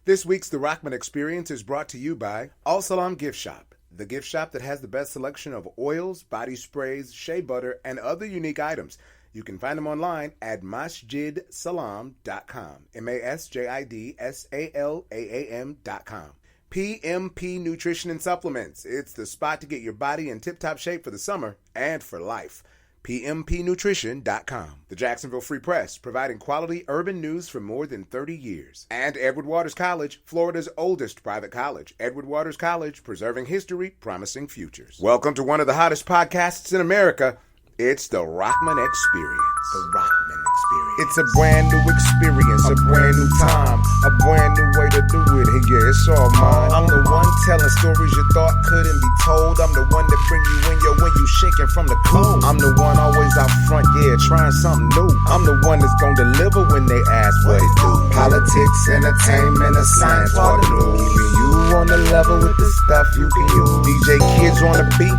This week's The Rahman Experience is brought to you by Al Salam Gift Shop, the gift shop that has the best selection of oils, body sprays, shea butter, and other unique items. You can find them online at masjidsalam.com, MASJIDSALAAM.com. PMP Nutrition and Supplements. It's the spot to get your body in tip-top shape for the summer and for life. PMPnutrition.com. The Jacksonville Free Press, providing quality urban news for more than 30 years. And Edward Waters College, Florida's oldest private college. Edward Waters College, preserving history, promising futures. Welcome to one of the hottest podcasts in America. It's the Rahman Experience. The Rahman Experience. It's a brand new experience, a brand new time, a brand new way to do it. Hey, yeah, it's all mine. I'm the one telling stories you thought couldn't be told. I'm the one that bring you in your when you shaking from the cold. I'm the one always out front, yeah, trying something new. I'm the one that's gonna deliver when they ask what it do. Politics, entertainment, and science, all the news. Keeping you on the level with the stuff you can use. DJ Kids on the beat,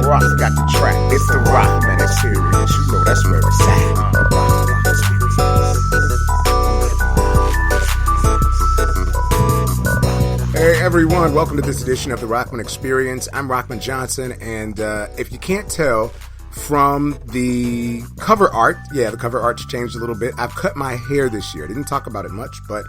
Ross got the track. It's the Rahman Experience. You know that's where it's at. Hey everyone, welcome to this edition of the Rahman Experience. I'm Rahman Johnson, and if you can't tell from the cover art, the cover art's changed a little bit. I've cut my hair this year. I didn't talk about it much, but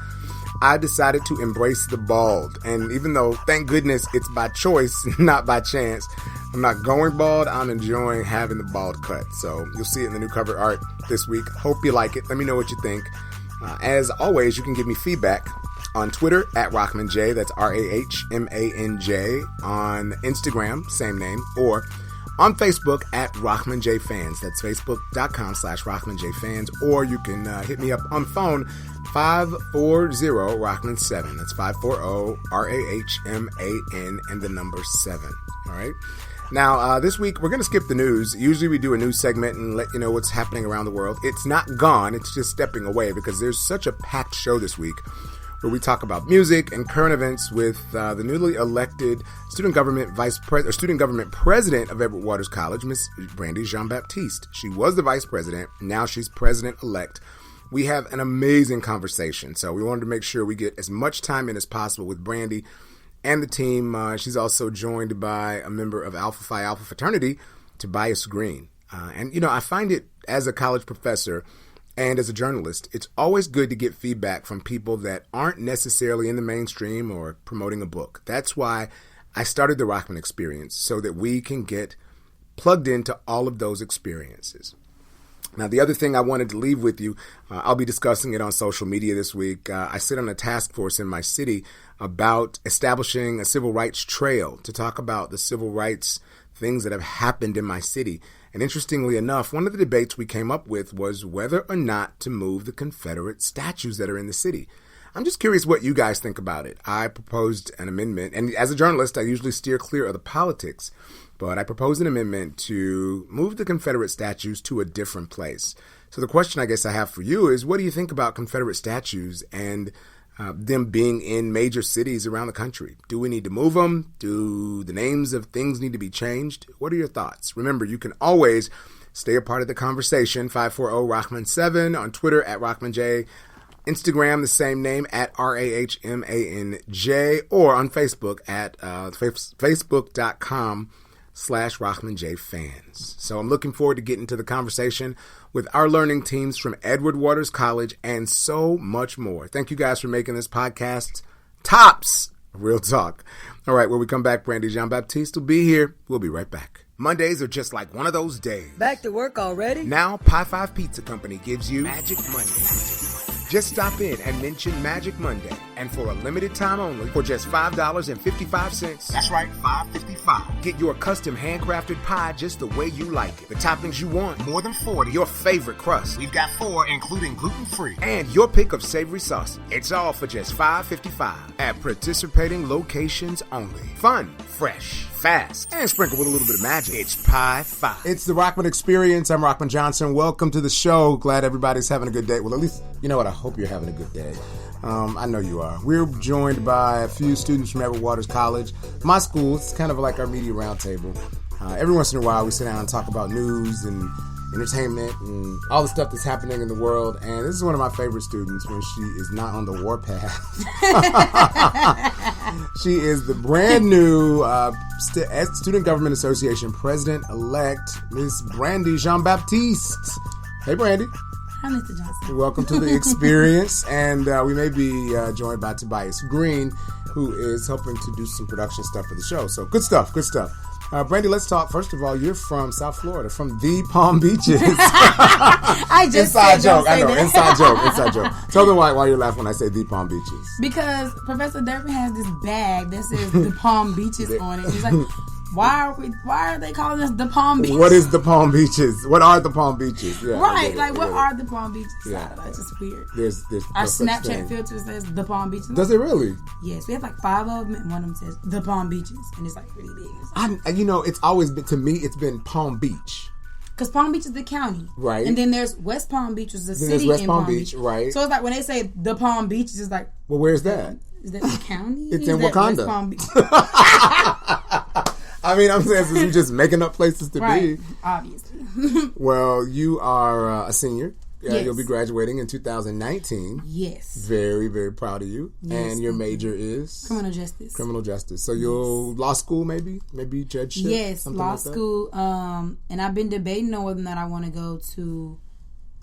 I decided to embrace the bald. And even though, thank goodness, it's by choice, not by chance, I'm not going bald. I'm enjoying having the bald cut. So you'll see it in the new cover art this week. Hope you like it. Let me know what you think. As always, you can give me feedback on Twitter at RahmanJ, that's RahManJ, on Instagram, same name, or on Facebook at RahmanJFans. That's Facebook.com/RahmanJFans, or you can hit me up on phone 540-Rahman7. That's 540-RAHMAN and the number 7. All right. Now, this week, we're going to skip the news. Usually we do a news segment and let you know what's happening around the world. It's not gone. It's just stepping away because there's such a packed show this week where we talk about music and current events with the newly elected student government president of Edward Waters College, Miss Brandi Jean-Baptiste. She was the vice president. Now she's president-elect. We have an amazing conversation, so we wanted to make sure we get as much time in as possible with Brandi and the team. She's also joined by a member of Alpha Phi Alpha fraternity, Tobias Green. And, you know, I find it as a college professor and as a journalist, it's always good to get feedback from people that aren't necessarily in the mainstream or promoting a book. That's why I started the Rahman Experience, so that we can get plugged into all of those experiences. Now, the other thing I wanted to leave with you, I'll be discussing it on social media this week. I sit on a task force in my city about establishing a civil rights trail to talk about the civil rights things that have happened in my city. And interestingly enough, one of the debates we came up with was whether or not to move the Confederate statues that are in the city. I'm just curious what you guys think about it. I proposed an amendment, and as a journalist, I usually steer clear of the politics, but I proposed an amendment to move the Confederate statues to a different place. So the question I guess I have for you is, what do you think about Confederate statues and them being in major cities around the country? Do we need to move them? Do the names of things need to be changed? What are your thoughts? Remember, you can always stay a part of the conversation. 540-Rahman7 on Twitter at RahmanJ. Instagram, the same name, at RahManJ, or on Facebook at facebook.com/RahmanJFans. So I'm looking forward to getting to the conversation with our learning teams from Edward Waters College and so much more. Thank you guys for making this podcast tops. Real talk. All right, when we come back, Brandi Jean-Baptiste will be here. We'll be right back. Mondays are just like one of those days. Back to work already? Now, Pie 5 Pizza Company gives you Magic Monday. Just stop in and mention Magic Monday, and for a limited time only, for just $5.55. That's right, $5.55. Get your custom handcrafted pie just the way you like it. The toppings you want, more than 40. Your favorite crust. We've got 4, including gluten-free. And your pick of savory sauces. It's all for just $5.55 at participating locations only. Fun, fresh, fast, and sprinkled with a little bit of magic. It's Pie 5. It's the Rahman Experience. I'm Rahman Johnson. Welcome to the show. Glad everybody's having a good day. Well, at least, you know what? I hope you're having a good day. I know you are. We're joined by a few students from Edward Waters College. My school, it's kind of like our media roundtable. Every once in a while, we sit down and talk about news and entertainment and all the stuff that's happening in the world. And this is one of my favorite students when she is not on the warpath. She is the brand new Student Government Association President-elect, Ms. Brandi Jean-Baptiste. Hey, Brandi. Hi, Mr. Johnson. Welcome to the Experience. And we may be joined by Tobias Green, who is helping to do some production stuff for the show. So good stuff. Brandi, let's talk. First of all, you're from South Florida, from the Palm Beaches. I just inside joke. I know, inside joke. Tell them why you laugh when I say the Palm Beaches. Because Professor Durbin has this bag that says the Palm Beaches on it. He's like, why are they calling us the Palm Beaches? What is the Palm Beaches? What are the Palm Beaches? Yeah, right, what are the Palm Beaches? Yeah. I don't know, it's just weird. There's our Snapchat filter says the Palm Beaches. Does it really? Yes, we have like 5 of them, and one of them says the Palm Beaches, and it's like really big. It's always been, to me, it's been Palm Beach. Because Palm Beach is the county. Right. And then there's West Palm Beach, which is the city there's West in Palm Beach. Right. So it's like when they say the Palm Beaches, it's like... Well, where's that? Is that the county? It's in Wakanda. West Palm Beach? I mean, I'm saying since you're just making up places to be. Obviously. Well, you are a senior. Yes. You'll be graduating in 2019. Yes. Very, very proud of you. Yes, and your major is? Criminal justice. Criminal justice. So you'll law school maybe judgeship? Yes, law like school. And I've been debating on whether or not I want to go to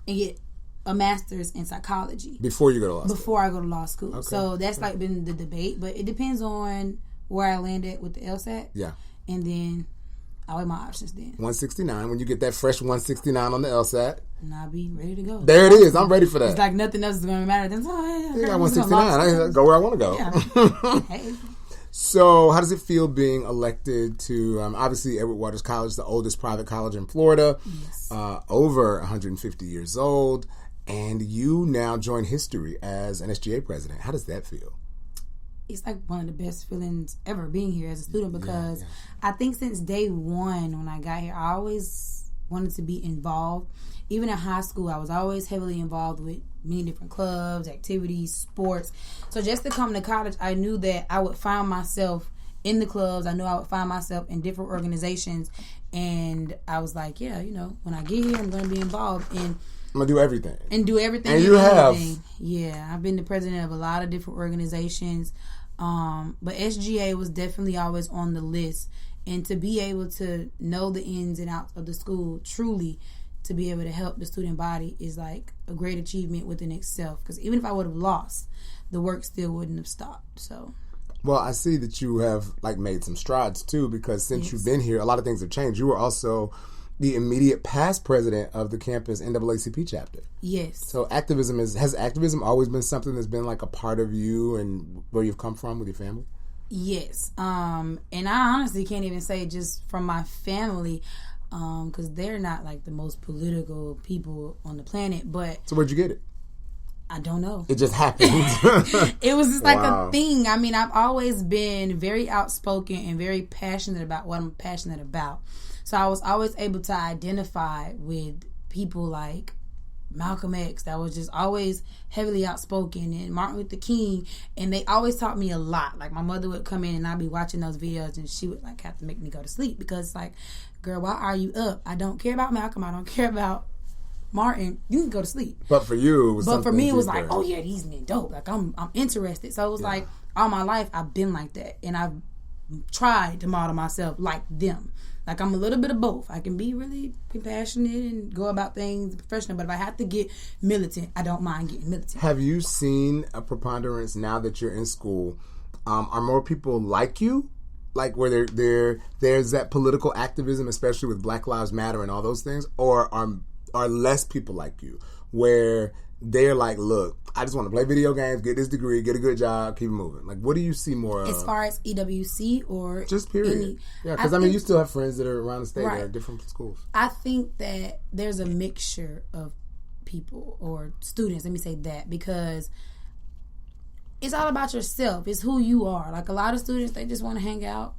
and get a master's in psychology. Before you go to law school? Before I go to law school. Okay. So that's like been the debate. But it depends on where I land at with the LSAT. Yeah. And then I'll weigh my options then. 169. When you get that fresh 169 on the LSAT. And I'll be ready to go. There it is. I'm ready for that. It's like nothing else is going to matter. Then, you got 169. I go where I want to go. Yeah. Hey. So how does it feel being elected to, obviously, Edward Waters College, the oldest private college in Florida, yes. Over 150 years old, and you now join history as an SGA president. How does that feel? It's like one of the best feelings ever being here as a student because I think since day one when I got here, I always wanted to be involved. Even in high school, I was always heavily involved with many different clubs, activities, sports. So just to come to college, I knew that I would find myself in the clubs. I knew I would find myself in different organizations. And I was like, when I get here, I'm going to be involved in I'm going to do everything. And do everything. And you have. Yeah, I've been the president of a lot of different organizations. But SGA was definitely always on the list. And to be able to know the ins and outs of the school, truly, to be able to help the student body is like a great achievement within itself. Because even if I would have lost, the work still wouldn't have stopped. So. Well, I see that you have made some strides too, because since you've been here, a lot of things have changed. You were also the immediate past president of the campus NAACP chapter. Yes. So has activism always been something that's been like a part of you and where you've come from with your family? Yes. And I honestly can't even say just from my family, because they're not like the most political people on the planet. But so where'd you get it? I don't know. It just happened. It was just like a thing. I mean, I've always been very outspoken and very passionate about what I'm passionate about. So I was always able to identify with people like Malcolm X that was just always heavily outspoken, and Martin Luther King, and they always taught me a lot. Like my mother would come in and I'd be watching those videos and she would have to make me go to sleep because it's like, girl, why are you up? I don't care about Malcolm. I don't care about Martin. You can go to sleep. But for you, it was But for me, it was like, oh yeah, these men dope. Like I'm interested. So it was like all my life I've been like that, and I've tried to model myself like them. Like I'm a little bit of both. I can be really compassionate and go about things professional, but if I have to get militant, I don't mind getting militant. Have you seen a preponderance now that you're in school? Are more people like you? Like where there's that political activism, especially with Black Lives Matter and all those things, or are less people like you where they're like, look, I just want to play video games, get this degree, get a good job, keep it moving. Like, what do you see more of? As far as EWC or just period? Yeah, because I mean, you still have friends that are around the state that are different schools. I think that there's a mixture of people or students, let me say that, because it's all about yourself. It's who you are. Like a lot of students, they just want to hang out.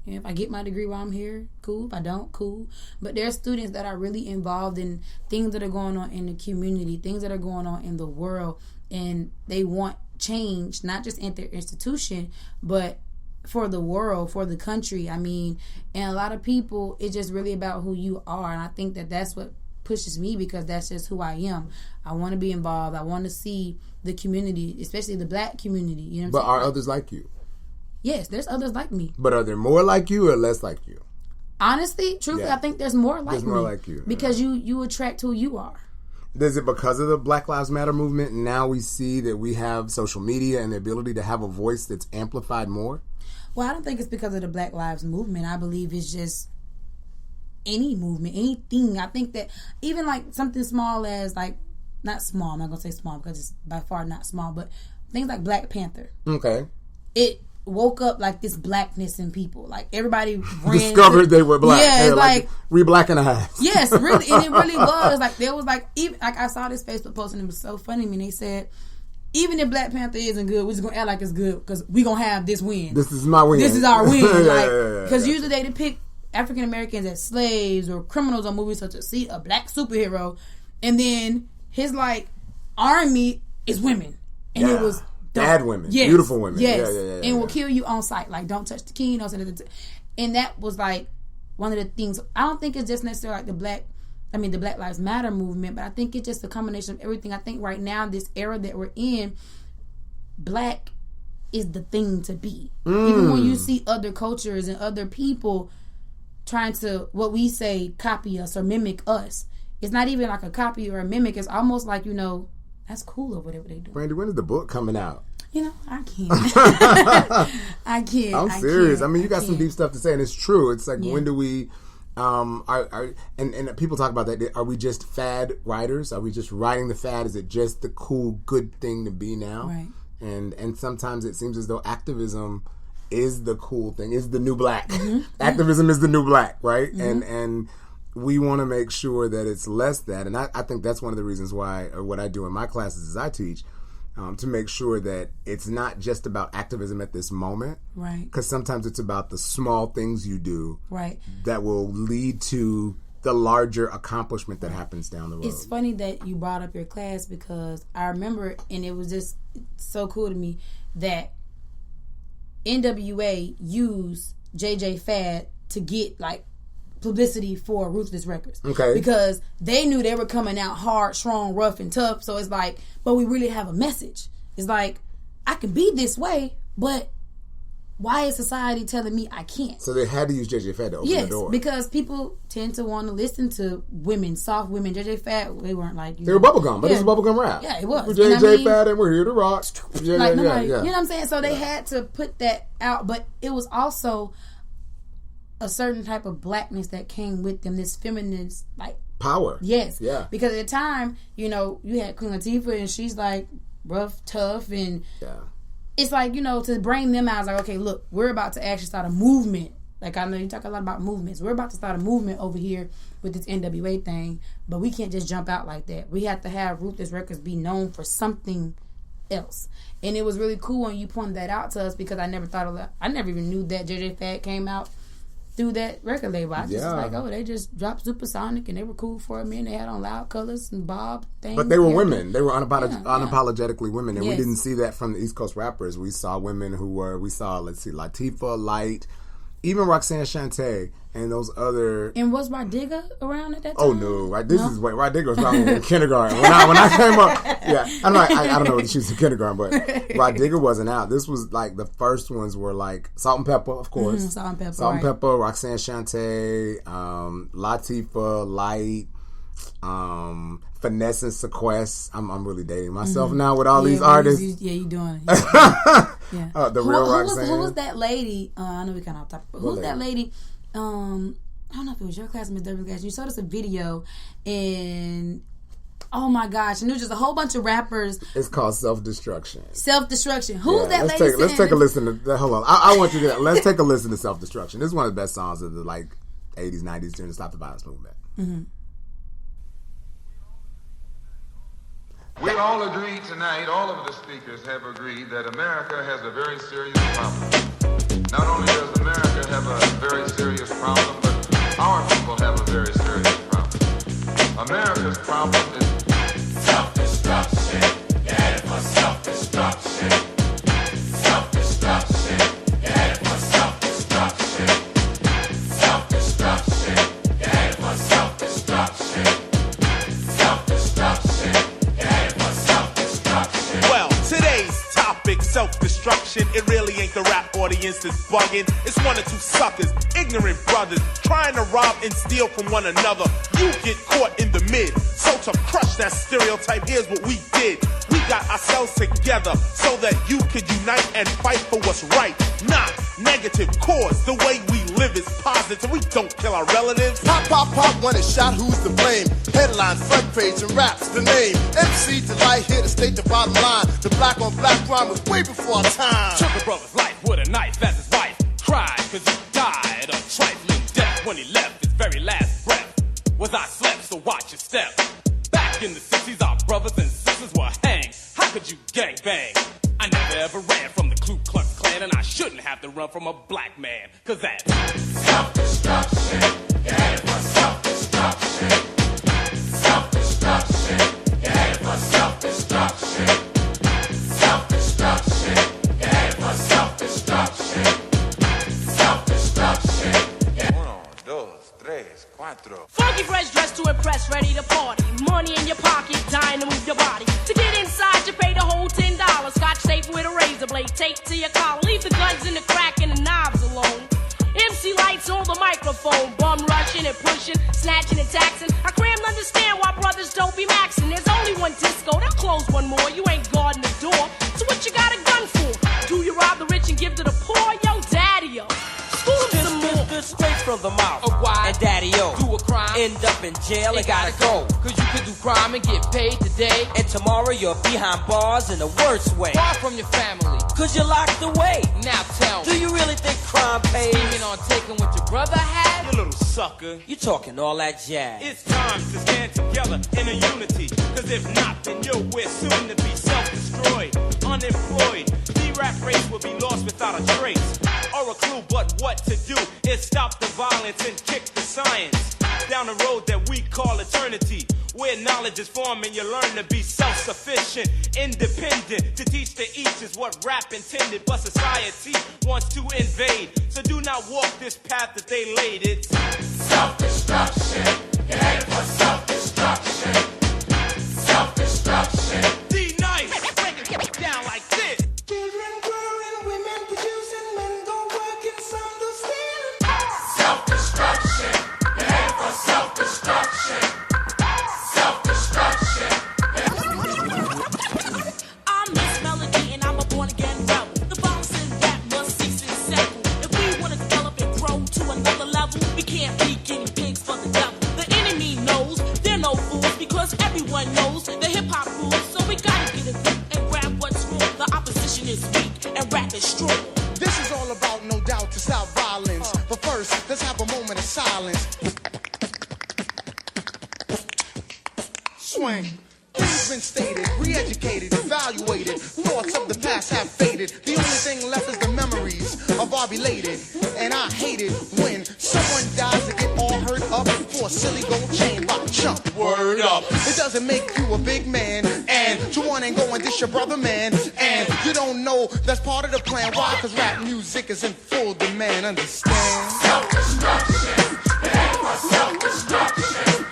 If I get my degree while I'm here, cool. If I don't, cool. But there are students that are really involved in things that are going on in the community, things that are going on in the world, and they want change, not just in their institution, but for the world, for the country. I mean, and a lot of people, it's just really about who you are. And I think that that's what pushes me because that's just who I am. I want to be involved. I want to see the community, especially the black community. You know what I'm saying? But are others like you? Yes, there's others like me. But are there more like you or less like you? Honestly, truthfully, I think there's more like me. There's more like you. Because you attract who you are. Is it because of the Black Lives Matter movement? Now we see that we have social media and the ability to have a voice that's amplified more? Well, I don't think it's because of the Black Lives movement. I believe it's just any movement, anything. I think that even like something small as like, not small, I'm not going to say small because it's by far not small, but things like Black Panther. Okay. It woke up like this blackness in people. Like everybody discovered they were black. Yeah, it's like re-blacking eyes. Yes, really, and it really was. Like there was like even like I saw this Facebook post and it was so funny to me. They said, even if Black Panther isn't good, we're just gonna act like it's good because we gonna have this win. This is my win. This is our win. Because yeah. usually they depict African Americans as slaves or criminals on movies such as see a black superhero, and then his like army is women, and it was. Bad women, beautiful women, yes, and will kill you on sight. Like, don't touch the king, don't say nothing. And that was like one of the things. I don't think it's just necessarily like the Black Lives Matter movement, but I think it's just a combination of everything. I think right now, this era that we're in, black is the thing to be. Even when you see other cultures and other people trying to, what we say, copy us or mimic us, it's not even like a copy or a mimic. It's almost like, you know, that's cool or whatever they do. Brandi, when is the book coming out? You know, I can't. I can't. I'm serious. I mean, you got some deep stuff to say, and it's true. It's like, when do we, and people talk about that. Are we just fad writers? Are we just writing the fad? Is it just the cool, good thing to be now? Right. And sometimes it seems as though activism is the cool thing, is the new black. Activism is the new black, right? And we want to make sure that it's less that. And I think that's one of the reasons why, or what I do in my classes is I teach, to make sure that it's not just about activism at this moment. Right. Because sometimes it's about the small things you do. Right. That will lead to the larger accomplishment that happens down the road. It's funny that you brought up your class because I remember, and it was just so cool to me, that NWA used JJ Fad to get like publicity for Ruthless Records. Okay. Because they knew they were coming out hard, strong, rough, and tough. So it's like, but we really have a message. It's like, I can be this way, but why is society telling me I can't? So they had to use JJ Fad to open the door. Yes, because people tend to want to listen to women, soft women. JJ Fad, they weren't like... They were bubblegum, but this is bubblegum rap. Yeah, it was. We're JJ Fad and we're here to rock. You know what I'm saying? So they had to put that out, but it was also a certain type of blackness that came with them, this feminist, like... Power. Yes. Yeah. Because at the time, you know, you had Queen Latifah, and she's like rough, tough, and... Yeah. It's like, you know, to bring them out, it's like, okay, look, we're about to actually start a movement. Like, I know you talk a lot about movements. We're about to start a movement over here with this NWA thing, but we can't just jump out like that. We have to have Ruthless Records be known for something else. And it was really cool when you pointed that out to us because I never thought of that. I never even knew that JJ Fad came out through that record label. I just was like, oh, they just dropped Supersonic and they were cool for a minute. They had on Loud Colors and Bob things. But they were women. They were unapologetically women. And we didn't see that from the East Coast rappers. We saw women who were, Latifah, Light, even Roxanne Shante and those other... And was Rodiga around at that time? Oh, no. Rodiga was probably in kindergarten. When I came up, I don't know if she was in kindergarten, but Rodiga wasn't out. This was like the first ones were like Salt and Pepper, of course. Salt and Pepper, Roxanne Shante, Latifah, Light, Finesse and Sequest. I'm really dating myself now with all these artists. You doing it. Yeah. The real Roxanne. Who was that lady? I know we kind of off topic, but who's that lady? I don't know if it was your class or Miss Durbin's class. You showed us a video, and oh my gosh, and it was just a whole bunch of rappers. It's called Self-Destruction. Who's that lady? Let's take a listen to that. Hold on. I want you to get. Let's take a listen to Self-Destruction. This is one of the best songs of the 80s, 90s during the Stop the Violence movement. Mm-hmm. We all agree tonight, all of the speakers have agreed that America has a very serious problem. Not only does America have a very serious problem, but our people have a very serious problem. America's problem is self-destruction. You're headed for self-destruction. Self-destruction. You're headed for self-destruction. Self-destruction. You're headed for self-destruction. attention. It really ain't the rap audience that's bugging. It's one or two suckers, ignorant brothers, trying to rob and steal from one another. You get caught in the mid. So to crush that stereotype, here's what we did. We got ourselves together so that you could unite and fight for what's right. Not negative cause. The way we live is positive. We don't kill our relatives. Pop, pop, pop, when it's shot, who's to blame? Headlines, front page, and raps the name. MC Delight here to state the bottom line. The black on black crime was way before our time. Took a brother's life with a knife as his wife cried cause he died a trifling death when he left his very last breath. Was I slept, so watch your step. Back in the 60s, our brothers and sisters were hanged. How could you gangbang? I never ever ran from the Ku Klux Klan, and I shouldn't have to run from a black man, cause that's self-destruction. You're headed for self-destruction. Self-destruction. You're headed for self-destruction. Self-destruction. You're headed for self-destruction. Self-destruction. 1, 2, 3, 4. Funky fresh dressed to impress, ready to party. Money in your pocket, dying to move your body. To get inside, you pay the whole $10. Scotch tape with a razor blade, taped to your collar. Leave the guns in the crack and the knobs alone. MC lights on the microphone, bum rushing and pushing, snatching and taxing. I crammed understand why brothers don't be maxing. There's only one disco, they'll close one more. You ain't guarding the door, so what you got a gun for? Do you rob the rich and give to the poor? Yo, daddy-o. Straight from the mouth. And daddy-o. Do a crime. End up in jail and gotta go. Cause you could do crime and get paid today. And tomorrow you're behind bars in the worst way. Far from your family. Cause you're locked away. Now tell me. Do you really think crime pays? Scheming on taking what your brother had? You little sucker. You talking all that jazz. It's time to stand together in a unity. Cause if not, then we're soon to be self-destroyed, unemployed. The rap race will be lost without a trace or a clue, but what to do is stop the violence and kick the science down the road that we call eternity, where knowledge is formed and you learn to be self-sufficient, independent. To teach the each is what rap intended, but society wants to invade. So do not walk this path that they laid. It's self-destruction. You're headed for self-destruction. Self-destruction. D-Nice, break it down like this. Children growing, women producing, men go working, some do stealing. Self-destruction. You're headed for self-destruction. Self-destruction. I'm Miss Melody and I'm a born-again rebel. The violence in rap must cease and settle. If we want to develop and grow to another level, we can't be guinea pigs for the devil. The enemy knows they're no fools because everyone knows the hip-hop rules. So we gotta get a grip and grab what's wrong. The opposition is weak and rap is strong. This is all about, no doubt, to stop violence. But first, let's have a moment of silence. Swing. Things been stated, re-educated, evaluated. Thoughts of the past have faded. The only thing left is the memories of our belated. And I hate it when someone dies to get all hurt up for a silly gold chain by chump. Word up. It doesn't make you a big man. And you want and go and dish your brother, man. And you don't know that's part of the plan. Why? Cause rap music is in full demand. Understand? Self-destruction. You're headed for self-destruction.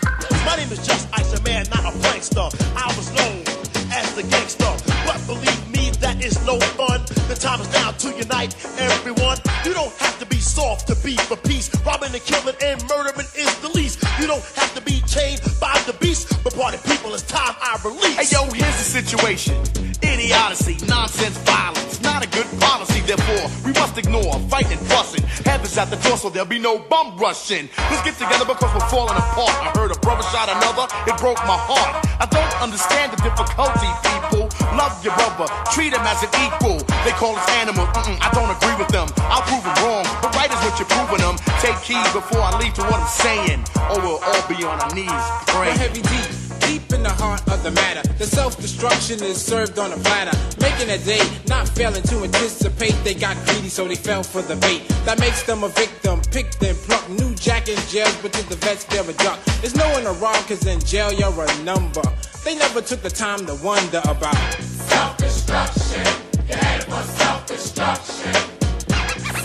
My name is Just Ice, a man, not a prankster. I was known as the gangster, but believe me, that is no fun. The time is now to unite everyone. You don't have to be soft to be for peace. Robbing and killing and murdering is the least. You don't have to be chained by the beast. But party people, it's time I release. Hey yo, here's the situation. Idiocy, nonsense, violence, not a good policy. Therefore, we must ignore fighting and fussing. Heaven's at the door, so there'll be no bum rushing. Let's get together because we're falling apart. I heard a brother shot another, it broke my heart. I don't understand the difficulty, people. Love your brother, treat him as an equal. They call us animals, I don't agree with them. I'll prove them wrong, but right is what you're proving them. Take heed before I leave to what I'm saying, or we'll all be on our knees praying. Heavy deep in the heart of the matter. The self-destruction is served on a platter, making a day, not failing to anticipate. They got greedy, so they fell for the bait. That makes them a victim, picked and plucked. New jack in jail, but to the vets they're a duck. There's no one around, cause in jail you're a number. They never took the time to wonder about self-destruction. You're headed for self-destruction.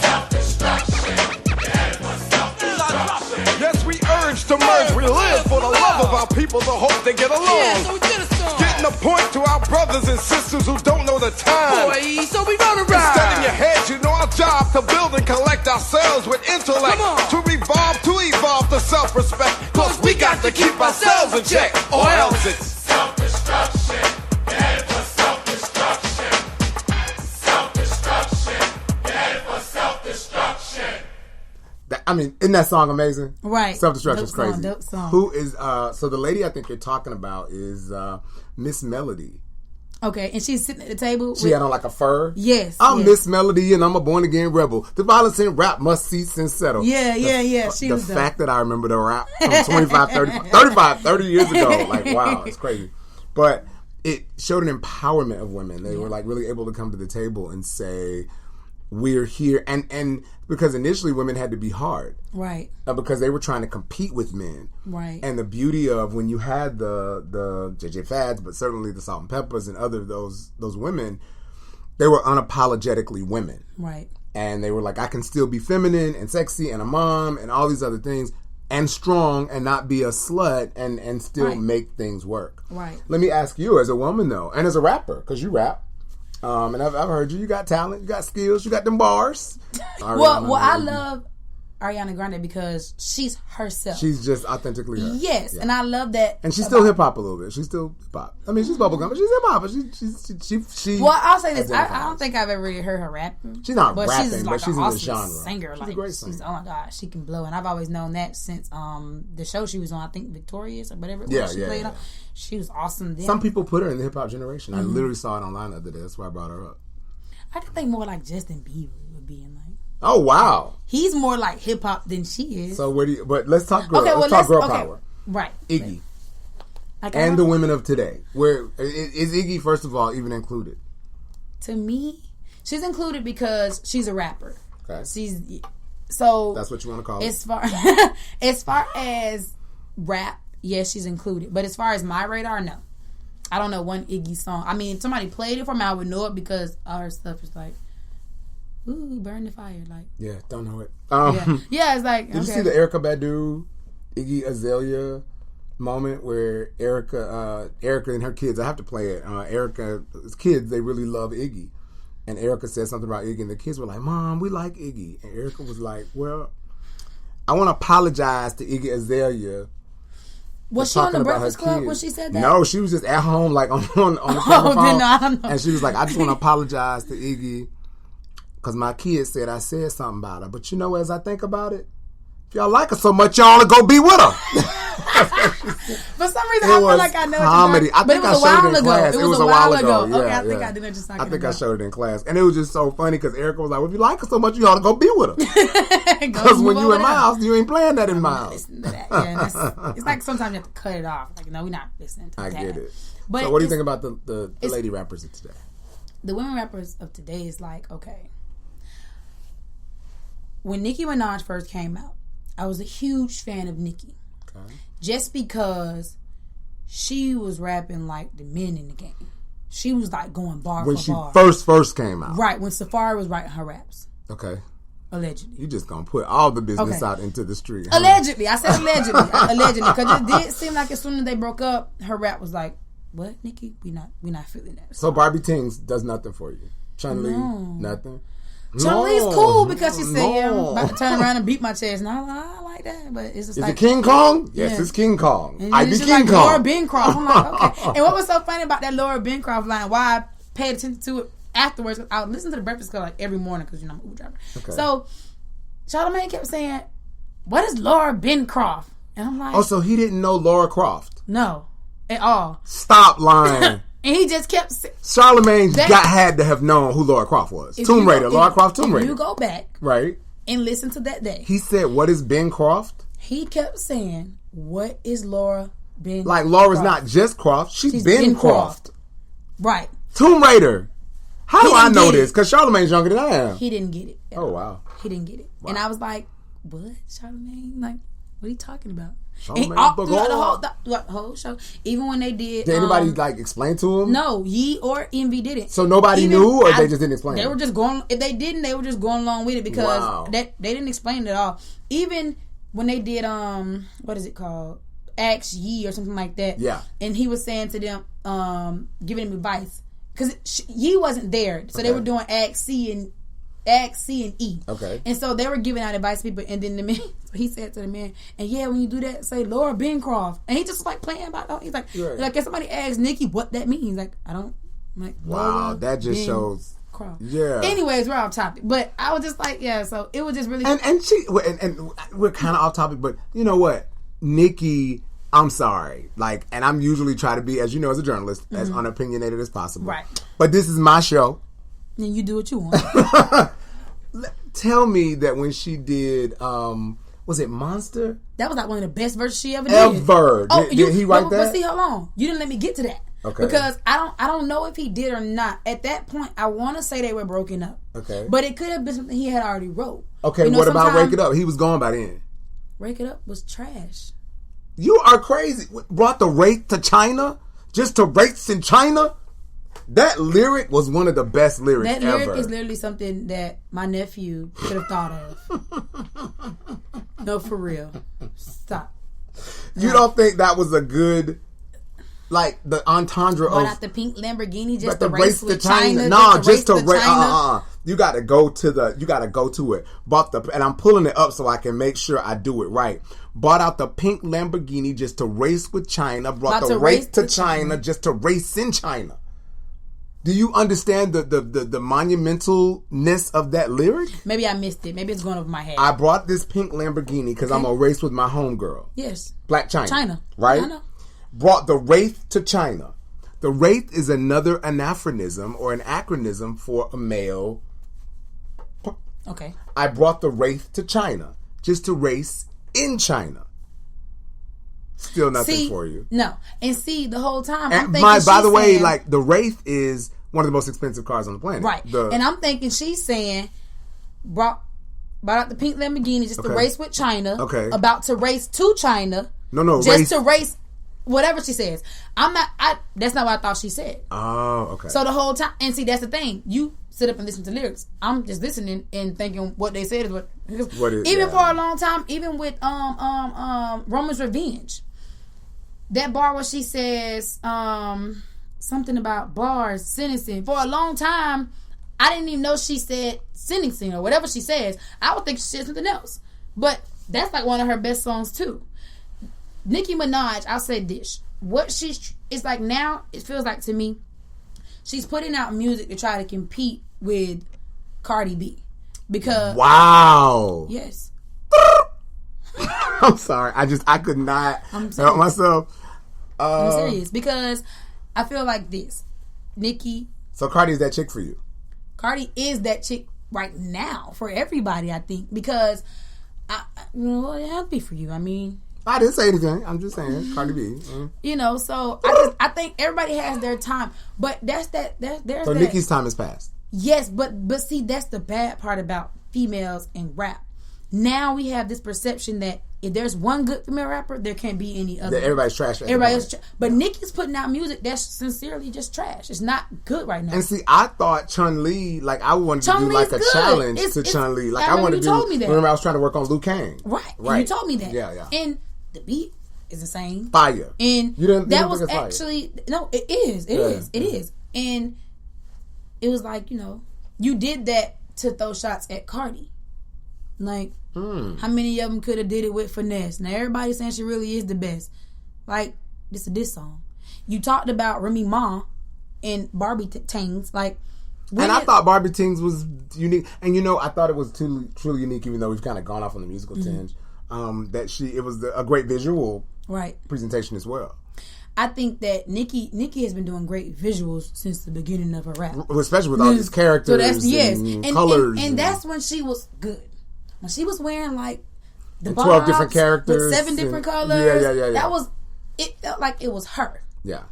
Self-destruction. You're headed for self-destruction. Yes, we urge to merge. We live for the love of our people, the hope they get along. Yeah, so we getting a point to our brothers and sisters who don't know the time. Boy, so we run around. Instead of ourselves with intellect. To revolve, to evolve to self-respect. Cause we got to keep ourselves in check, or else it's self-destruction. You're headed for self-destruction. Self-destruction. You're headed for self-destruction. I mean, isn't that song amazing? Right. Self-destruction is crazy. Dope song. Who is, so the lady I think you're talking about is Miss Melody. Okay, and she's sitting at the table. She had on like a fur. Yes. I'm Miss Melody and I'm a born again rebel. The violence in rap must cease and settle. Yeah. The fact that I remember the rap from 30 years ago. Like, wow, it's crazy. But it showed an empowerment of women. They were like really able to come to the table and say, we're here. And because initially women had to be hard. Right. Because they were trying to compete with men. Right. And the beauty of when you had the JJ Fads, but certainly the Salt and Peppers and other those women, they were unapologetically women. Right. And they were like, I can still be feminine and sexy and a mom and all these other things and strong and not be a slut and still make things work. Right. Let me ask you as a woman though, and as a rapper, because you rap. And I've heard you. You got talent. You got skills. You got them bars. Well, I love Ariana Grande because she's herself. She's just authentically her. Yes, and I love that. And she's still hip hop a little bit. She's still hip hop. I mean, she's bubblegum, but she's hip hop. But she. Well, I'll say this. I don't think I've ever really heard her rapping. She's not but rapping, she's but she's in awesome the genre. Singer. She's a great singer. Oh my god, she can blow. And I've always known that since the show she was on. I think Victorious or whatever it was she played on. She was awesome then. Some people put her in the hip hop generation. I literally saw it online the other day. That's why I brought her up. I could think more like Justin Bieber would be in like. Oh wow, he's more like hip hop than she is. So where do you? But let's talk girl. Okay, let's talk girl power. Right, Iggy, and the women of today. Where is Iggy? First of all, even included? To me, she's included because she's a rapper. Okay, so that's what you want to call it. As far as rap, yes, she's included. But as far as my radar, no. I don't know one Iggy song. I mean, if somebody played it for me, I would know it because all her stuff is like, ooh, burn the fire. Like, yeah, don't know it. Yeah, it's like, did you see the Erykah Badu, Iggy Azalea moment where Erykah and her kids, I have to play it. Erykah's kids, they really love Iggy. And Erykah said something about Iggy, and the kids were like, Mom, we like Iggy. And Erykah was like, well, I want to apologize to Iggy Azalea. Was she on the Breakfast Club when she said that? No, she was just at home, like on the camera phone. Then I don't know. And she was like, I just want to apologize to Iggy because my kids said I said something about her. But you know, as I think about it, if y'all like her so much, y'all to go be with her. For some reason, I feel like I know comedy. But it was a while ago. It was a while ago. Yeah, okay, I think I did it just I think I showed it in class. And it was just so funny because Erykah was like, well, if you like her so much, you ought to go be with her. Because when you in my house, you ain't playing that in my house. Listen to that. Yeah, it's like sometimes you have to cut it off. Like, no, we're not listening to that. I get it. But so what do you think about the lady rappers of today? The women rappers of today is like, okay. When Nicki Minaj first came out, I was a huge fan of Nicki. Okay. Just because she was rapping like the men in the game. She was like going bar when for bar. When she first came out. Right, when Safari was writing her raps. Okay. Allegedly. You just gonna put all the business out into the street. Huh? Allegedly. I said allegedly. Allegedly. Because it did seem like as soon as they broke up, her rap was like, what, Nicki? We not feeling that. So Barbie Tings does nothing for you? Chun-Li, nothing? Chun-Li's cool because she said, yeah, I'm about to turn around and beat my chest. And I like that. But it's just Is it King Kong? Yes, it's King Kong. I be King like Kong. Laura Bancroft. I'm like, okay. And what was so funny about that Laura Bancroft line, why I paid attention to it afterwards, I would listen to the Breakfast Club like every morning because, I'm an Uber driver. Okay. So Charlamagne kept saying, what is Laura Bancroft? And I'm like... Oh, so he didn't know Laura Croft? No, at all. Stop lying. And he just kept... Charlamagne had to have known who Laura Croft was. Tomb Raider. Laura Croft, Tomb Raider. You go back. Right. And listen to that day. He said, what is Ben Croft? He kept saying, what is Laura Ben Like, Laura's not just Croft. She's Ben Croft. Right. Tomb Raider. How do I know this? Because Charlamagne's younger than I am. He didn't get it. Oh, wow. He didn't get it. Wow. And I was like, what? Charlamagne? Like, what are you talking about? Throughout the whole show, even when they did anybody explain to him? No, Yee or Envy didn't. So nobody knew, or they just didn't explain. They were just going. If they didn't, they were just going along with it because they didn't explain it at all. Even when they did what is it called? Ask Yee or something like that. Yeah. And he was saying to them, giving them advice because Yee wasn't there, so they were doing Ask C and ask C and E. Okay. And so they were giving out advice to people, and then the man, he said to the man, and yeah, when you do that, say Laura Bancroft. And he just was like playing about it. He's like, like if somebody asks Nikki what that means, like, I don't, I'm like, wow, Laura that just shows. Yeah. Anyways, we're off topic, but I was just like, yeah. So it was just really and she and we're kind of off topic, but you know what, Nikki, I'm sorry, like, and I'm usually try to be, as you know, as a journalist, as unopinionated as possible, right? But this is my show, and you do what you want. Tell me that when she did, was it Monster? That was like one of the best verses she ever did. Oh, did he write that? But see, hold on, you didn't let me get to that. Okay. Because I don't know if he did or not. At that point, I want to say they were broken up. Okay. But it could have been something he had already wrote. Okay, what about Rake It Up? He was gone by then. Rake It Up was trash. You are crazy. Brought the rake to China? Just to race in China? That lyric was one of the best lyrics ever. That lyric is literally something that my nephew could have thought of. No, for real. Stop. You don't think that was a good... Like the entendre bought of out the pink Lamborghini just to to race with China. No, just to race. You got to go to the. You got to go to it. Bought the, and I'm pulling it up so I can make sure I do it right. Bought out the pink Lamborghini just to race with China. Brought the race to China just to race in China. Do you understand the monumentalness of that lyric? Maybe I missed it. Maybe it's going over my head. I brought this pink Lamborghini because I'm gonna race with my homegirl. Yes, Black China. China, right? I know. Brought the Wraith to China. The Wraith is another anachronism or an acronym for a male. Okay. I brought the Wraith to China just to race in China. Still nothing for you. No. And see, the whole time, I'm thinking by the way, like, the Wraith is one of the most expensive cars on the planet. Right. And I'm thinking she's saying, brought out the pink Lamborghini just to race with China. Okay. About to race to China. No. Just to race... Whatever she says, that's not what I thought she said. Oh, okay. So the whole time, and see, that's the thing. You sit up and listen to lyrics. I'm just listening and thinking what they said is what is. Even for a long time, even with Roman's Revenge, that bar where she says something about bars sentencing. For a long time, I didn't even know she said sentencing or whatever she says. I would think she said something else. But that's like one of her best songs too. Nicki Minaj, I'll say this. It's like now, it feels like to me, she's putting out music to try to compete with Cardi B. Because... Wow. Yes. I'm sorry. I could not help myself. I'm serious. Because I feel like this. Nicki... So Cardi is that chick for you? Cardi is that chick right now for everybody, I think. Because, it has to be for you. I mean... I didn't say anything. I'm just saying, Cardi B. You know, so I think everybody has their time, but there's so Nicki's time has passed. Yes, but see, that's the bad part about females and rap. Now we have this perception that if there's one good female rapper, there can't be any other. That everybody's trash. But Nicki's putting out music that's sincerely just trash. It's not good right now. And see, I thought Chun-Li, like I wanted to do like a challenge to Chun-Li. Like I wanted to do. Remember, I was trying to work on Liu Kang. Right. And you told me that. Yeah. And the beat is insane. Fire. And that was actually fire. No, it is. It is. And it was like, you did that to throw shots at Cardi. Like, how many of them could have did it with finesse? Now everybody's saying she really is the best. Like, this is this song. You talked about Remy Ma and Barbie Tings. Like, and I thought Barbie Tings was unique. And I thought it was truly unique, even though we've kind of gone off on the musical tinge. It was a great visual presentation as well. I think that Nicki has been doing great visuals since the beginning of her rap, especially with all these characters and colors. And that's when she was good. When she was wearing like the 12 different characters with 7 different colors. Yeah. That was. It felt like it was her. Yeah.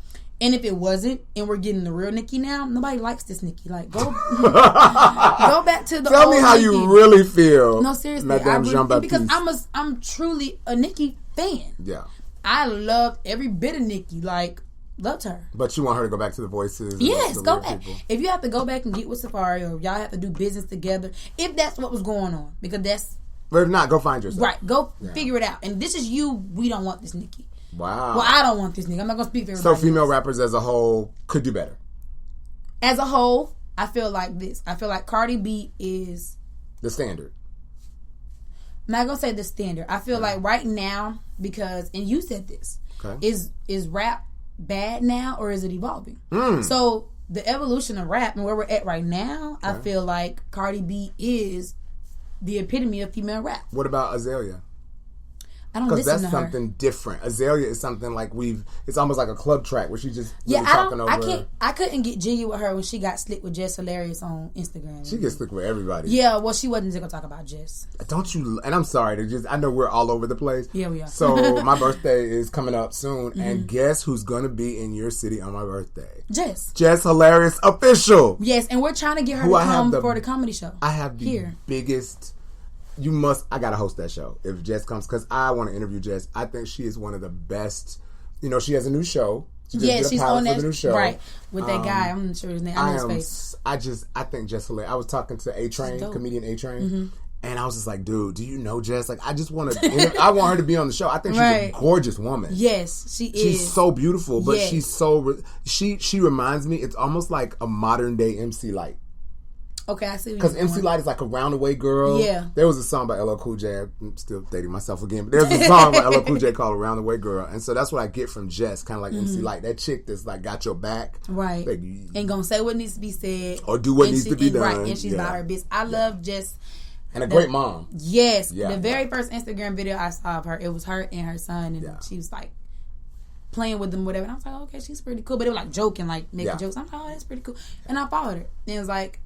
And if it wasn't, and we're getting the real Nicki now, nobody likes this Nicki. Like, go back to the Tell old me how Nicki. you really feel. No, seriously, Madame Jean-Baptiste. because I'm truly a Nicki fan. Yeah, I loved every bit of Nicki. Like, loved her. But you want her to go back to the voices? Yes, go back. People. If you have to go back and get with Safari, or y'all have to do business together, if that's what was going on, because that's. But if not, go find yourself. Right, go figure it out. And this is you. We don't want this Nicki. Wow. Well, I don't want this nigga. I'm not going to speak for everybody. So female rappers as a whole could do better. As a whole, I feel like this. I feel like Cardi B is the standard. I'm not gonna say the standard. I feel like right now, because, and you said this, is rap bad now or is it evolving? So the evolution of rap and where we're at right now, I feel like Cardi B is the epitome of female rap. What about Azalea? I don't listen to her. Because that's something different. Azalea is something like it's almost like a club track where she just really talking over. I couldn't get jiggy with her when she got slick with Jess Hilarious on Instagram. She gets slick with everybody. Yeah, well, she wasn't just gonna talk about Jess. Don't you? And I'm sorry, I know we're all over the place. Yeah, we are. So my birthday is coming up soon, and guess who's gonna be in your city on my birthday? Jess Hilarious official. Yes, and we're trying to get her to come for the comedy show. I have the biggest. I gotta host that show if Jess comes, because I want to interview Jess. I think she is one of the best. She has a new show. She's on that new show, right? With that guy, I'm not sure his name. I know his face. I think Jess Hilarious. I was talking to comedian A-Train, and I was just like, dude, do you know Jess? Like, I just want to. I want her to be on the show. I think she's a gorgeous woman. Yes, she is. She's so beautiful, but she's so. She reminds me. It's almost like a modern day MC Lyte. Okay, I see. Because MC Lyte is like a roundaway girl. Yeah. There was a song by LL Cool J. I'm still dating myself again, but there's a song by LL Cool J called "Roundaway Girl," and so that's what I get from Jess, kind of like MC Lyte, that chick that's like got your back, right? Like, ain't gonna say what needs to be said or do what needs to be done, right? And she's about her business. I love Jess. And a great mom. Yes. Yeah. The very first Instagram video I saw of her, it was her and her son, and she was like playing with them, whatever. And I was like, okay, she's pretty cool. But it was like joking, like making jokes. I'm like, oh, that's pretty cool. And I followed her. And it was like,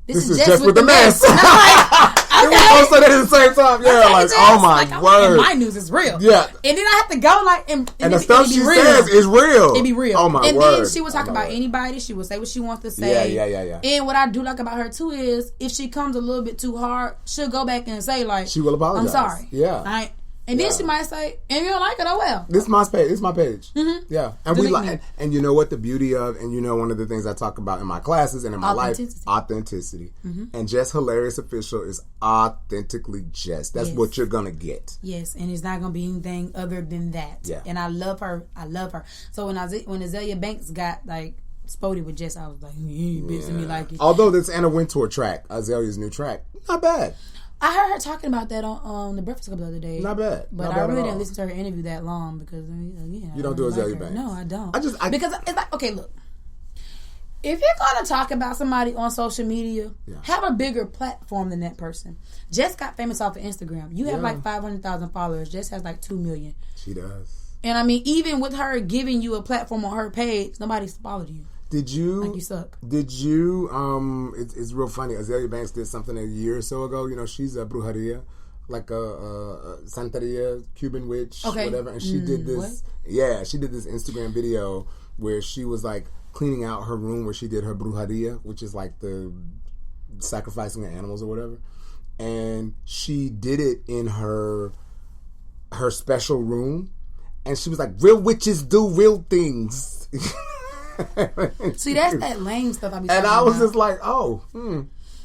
this is Jess with the mess. I'm like, okay. We both said it at the same time. Yeah, okay, like, Jess. Oh my word. And my news is real. Yeah. And then I have to go like, and the stuff she says is real. It be real. Oh my word. And then she would talk about anybody. She would say what she wants to say. Yeah. And what I do like about her too is, if she comes a little bit too hard, she'll go back and say like, she will apologize. I'm sorry. Yeah. And then she might say, and you don't like it, oh well. This is my page. It's my page. Mm-hmm. Yeah. And we like, and you know what the beauty of, and one of the things I talk about in my classes and in my life, authenticity. Mm-hmm. And Jess Hilarious Official is authentically Jess. That's what you're gonna get. Yes, and it's not gonna be anything other than that. Yeah. And I love her. So when Azalea Banks got like spotted with Jess, I was like, you ain't bitching me like it. Although this Anna Wintour track, Azalea's new track, not bad. I heard her talking about that on the Breakfast Club the other day. Not bad. But I really didn't listen to her interview that long because, again, you don't do Azalea Banks. No, I don't. Because it's like, okay, look. If you're going to talk about somebody on social media, have a bigger platform than that person. Jess got famous off of Instagram. You have like 500,000 followers. Jess has like 2 million. She does. And I mean, even with her giving you a platform on her page, nobody's followed you. Did you? Like you suck. Did you? It's real funny. Azalea Banks did something a year or so ago. She's a brujeria, like a Santeria, Cuban witch, whatever. And she did this. What? Yeah, she did this Instagram video where she was like cleaning out her room where she did her brujeria, which is like the sacrificing of animals or whatever. And she did it in her special room, and she was like, "Real witches do real things." See, that's that lame stuff I be talking about. And I was just like,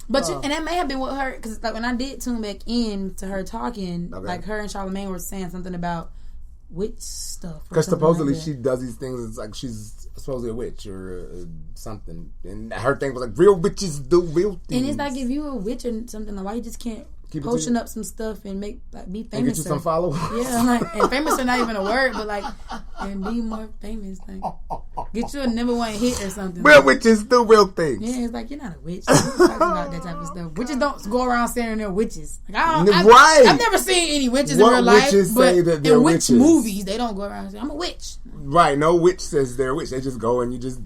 But and that may have been with her, because like when I did tune back in to her talking, like her and Charlamagne were saying something about witch stuff. Because supposedly she does these things. It's like she's supposedly a witch or something, and her thing was like, real witches do real things. And it's like, if you a witch or something, like why you just can't potion up some stuff and make be famous? And get you some followers. Yeah, like, and famous are not even a word, but like, and be more famous. Like, get you a #1 hit or something. Real witches do real things. Yeah, it's like, you're not a witch. You're talking about that type of stuff. Witches don't go around saying they're witches. Like, I've never seen any witches in real life. Witches say that they're in witches? In movies, they don't go around saying, I'm a witch. Right, no witch says they're a witch. They just go and you just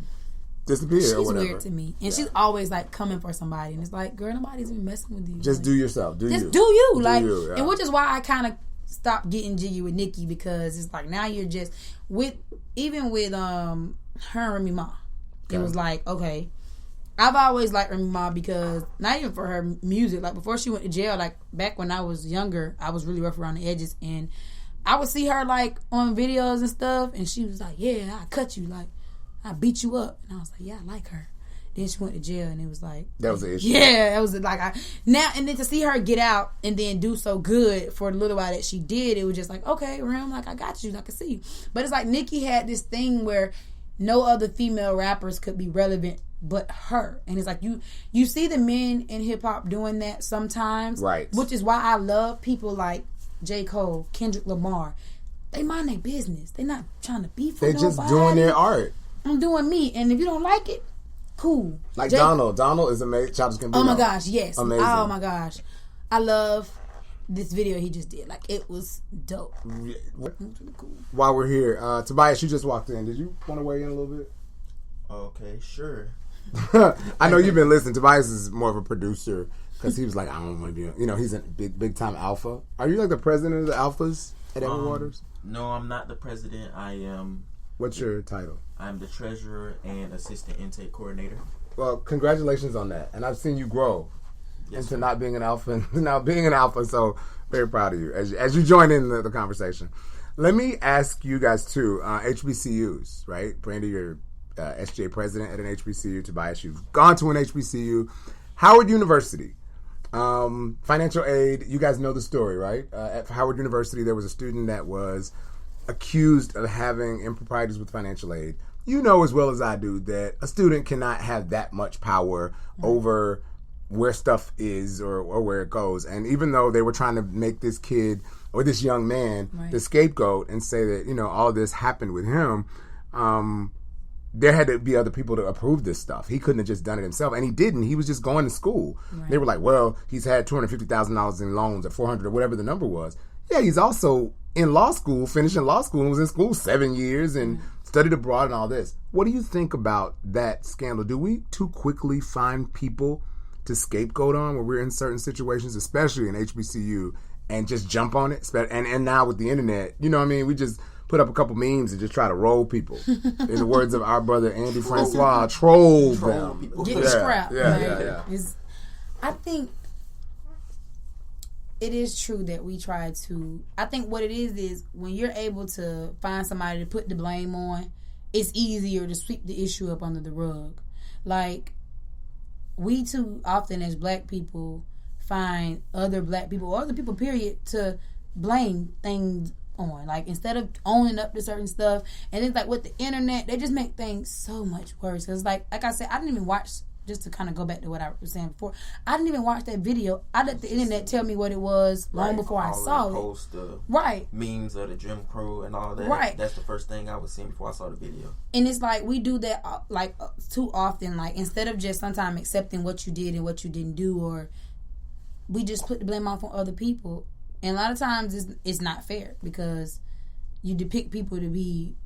disappear. She's or whatever. Weird to me, and she's always like coming for somebody, and it's like, girl, nobody's even messing with you. Just like, do yourself. Do you like? And which is why I kind of stopped getting jiggy with Nicki, because it's like, now you're just with her and Remy Ma. It was like, okay, I've always liked Remy Ma because not even for her music. Like before she went to jail, like back when I was younger, I was really rough around the edges, and I would see her like on videos and stuff, and she was like, yeah, I cut you, like I beat you up. And I was like, yeah, I like her. Then she went to jail, and it was like, that was the issue. Yeah, that was like, and then to see her get out and then do so good for the little while that she did, it was just like, okay, Rim, like I got you, I can see you. But it's like Nicki had this thing where no other female rappers could be relevant but her. And it's like you see the men in hip hop doing that sometimes, right? Which is why I love people like J. Cole, Kendrick Lamar. They mind their business. They're not trying to beef with nobody. They're just doing their art. I'm doing me, and if you don't like it, cool. Like Donald is amazing. Childish Gambino. Oh my gosh, yes. Amazing. Oh my gosh, I love this video he just did. Like, it was dope. Yeah. It was really cool. While we're here, Tobias, you just walked in. Did you want to weigh in a little bit? Okay, sure. I know you've been listening. Tobias is more of a producer because he was like, I don't want to be. He's a big time alpha. Are you like the president of the alphas at Edward Waters? No, I'm not the president. I am. What's your title? I'm the treasurer and assistant intake coordinator. Well, congratulations on that. And I've seen you grow into not being an alpha and now being an alpha. So very proud of you as you join in the conversation. Let me ask you guys too. HBCUs, right? Brandi, you're SJ president at an HBCU. Tobias, you've gone to an HBCU. Howard University. Financial aid. You guys know the story, right? At Howard University, there was a student that was accused of having improprieties with financial aid. You know as well as I do that a student cannot have that much power over where stuff is or where it goes. And even though they were trying to make this kid or this young man the scapegoat and say that, all this happened with him, there had to be other people to approve this stuff. He couldn't have just done it himself. And he didn't. He was just going to school. Right. They were like, well, he's had $250,000 in loans or $400 or whatever the number was. Yeah, he's also in law school, finishing law school, and was in school 7 years and studied abroad and all this. What do you think about that scandal? Do we too quickly find people to scapegoat on when we're in certain situations, especially in HBCU, and just jump on it? And now with the internet, we just put up a couple memes and just try to roll people. In the words of our brother Andy Francois, troll them. Get scrapped. Yeah. I think it is true that we try to. I think what it is when you're able to find somebody to put the blame on, it's easier to sweep the issue up under the rug. Like, we too often as black people find other black people or other people, period, to blame things on. Like, instead of owning up to certain stuff, and it's like with the internet, they just make things so much worse. Because like I said, I didn't even watch. Just to kind of go back to what I was saying before, I didn't even watch that video. I let the internet tell me what it was long before I saw it. Post the memes of the Jim Crow and all that. Right. That's the first thing I was seeing before I saw the video. And it's like we do that too often. Like, instead of just sometimes accepting what you did and what you didn't do, or we just put the blame off on other people. And a lot of times it's not fair because you depict people to be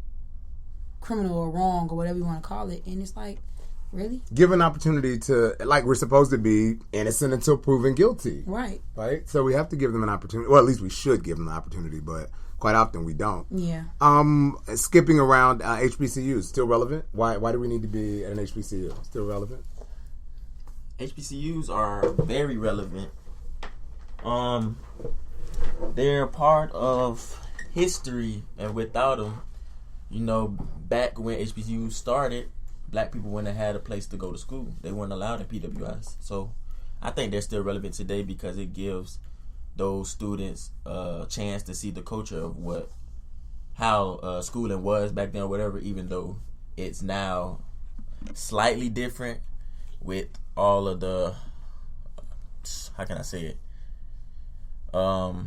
criminal or wrong or whatever you want to call it, and it's like, really? Give an opportunity to, like, we're supposed to be innocent until proven guilty. Right. Right? So we have to give them an opportunity. Well, at least we should give them an opportunity, but quite often we don't. Yeah. Skipping around HBCUs, still relevant? Why do we need to be at an HBCU? Still relevant? HBCUs are very relevant. They're part of history, and without them, back when HBCUs started, black people wouldn't have had a place to go to school. They weren't allowed in PWIs. So I think they're still relevant today because it gives those students a chance to see the culture of how schooling was back then or whatever, even though it's now slightly different with all of the, how can I say it? The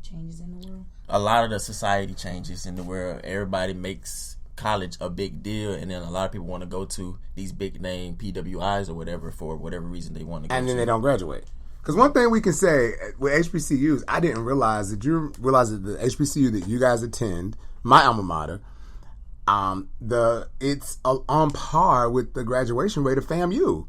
changes in the world. A lot of the society changes in the world. Everybody makes college a big deal, and then a lot of people want to go to these big name PWIs or whatever for whatever reason they want to go and then to. They don't graduate. Because one thing we can say with HBCUs, I didn't realize that you realize that the HBCU that you guys attend, my alma mater, it's on par with the graduation rate of FAMU.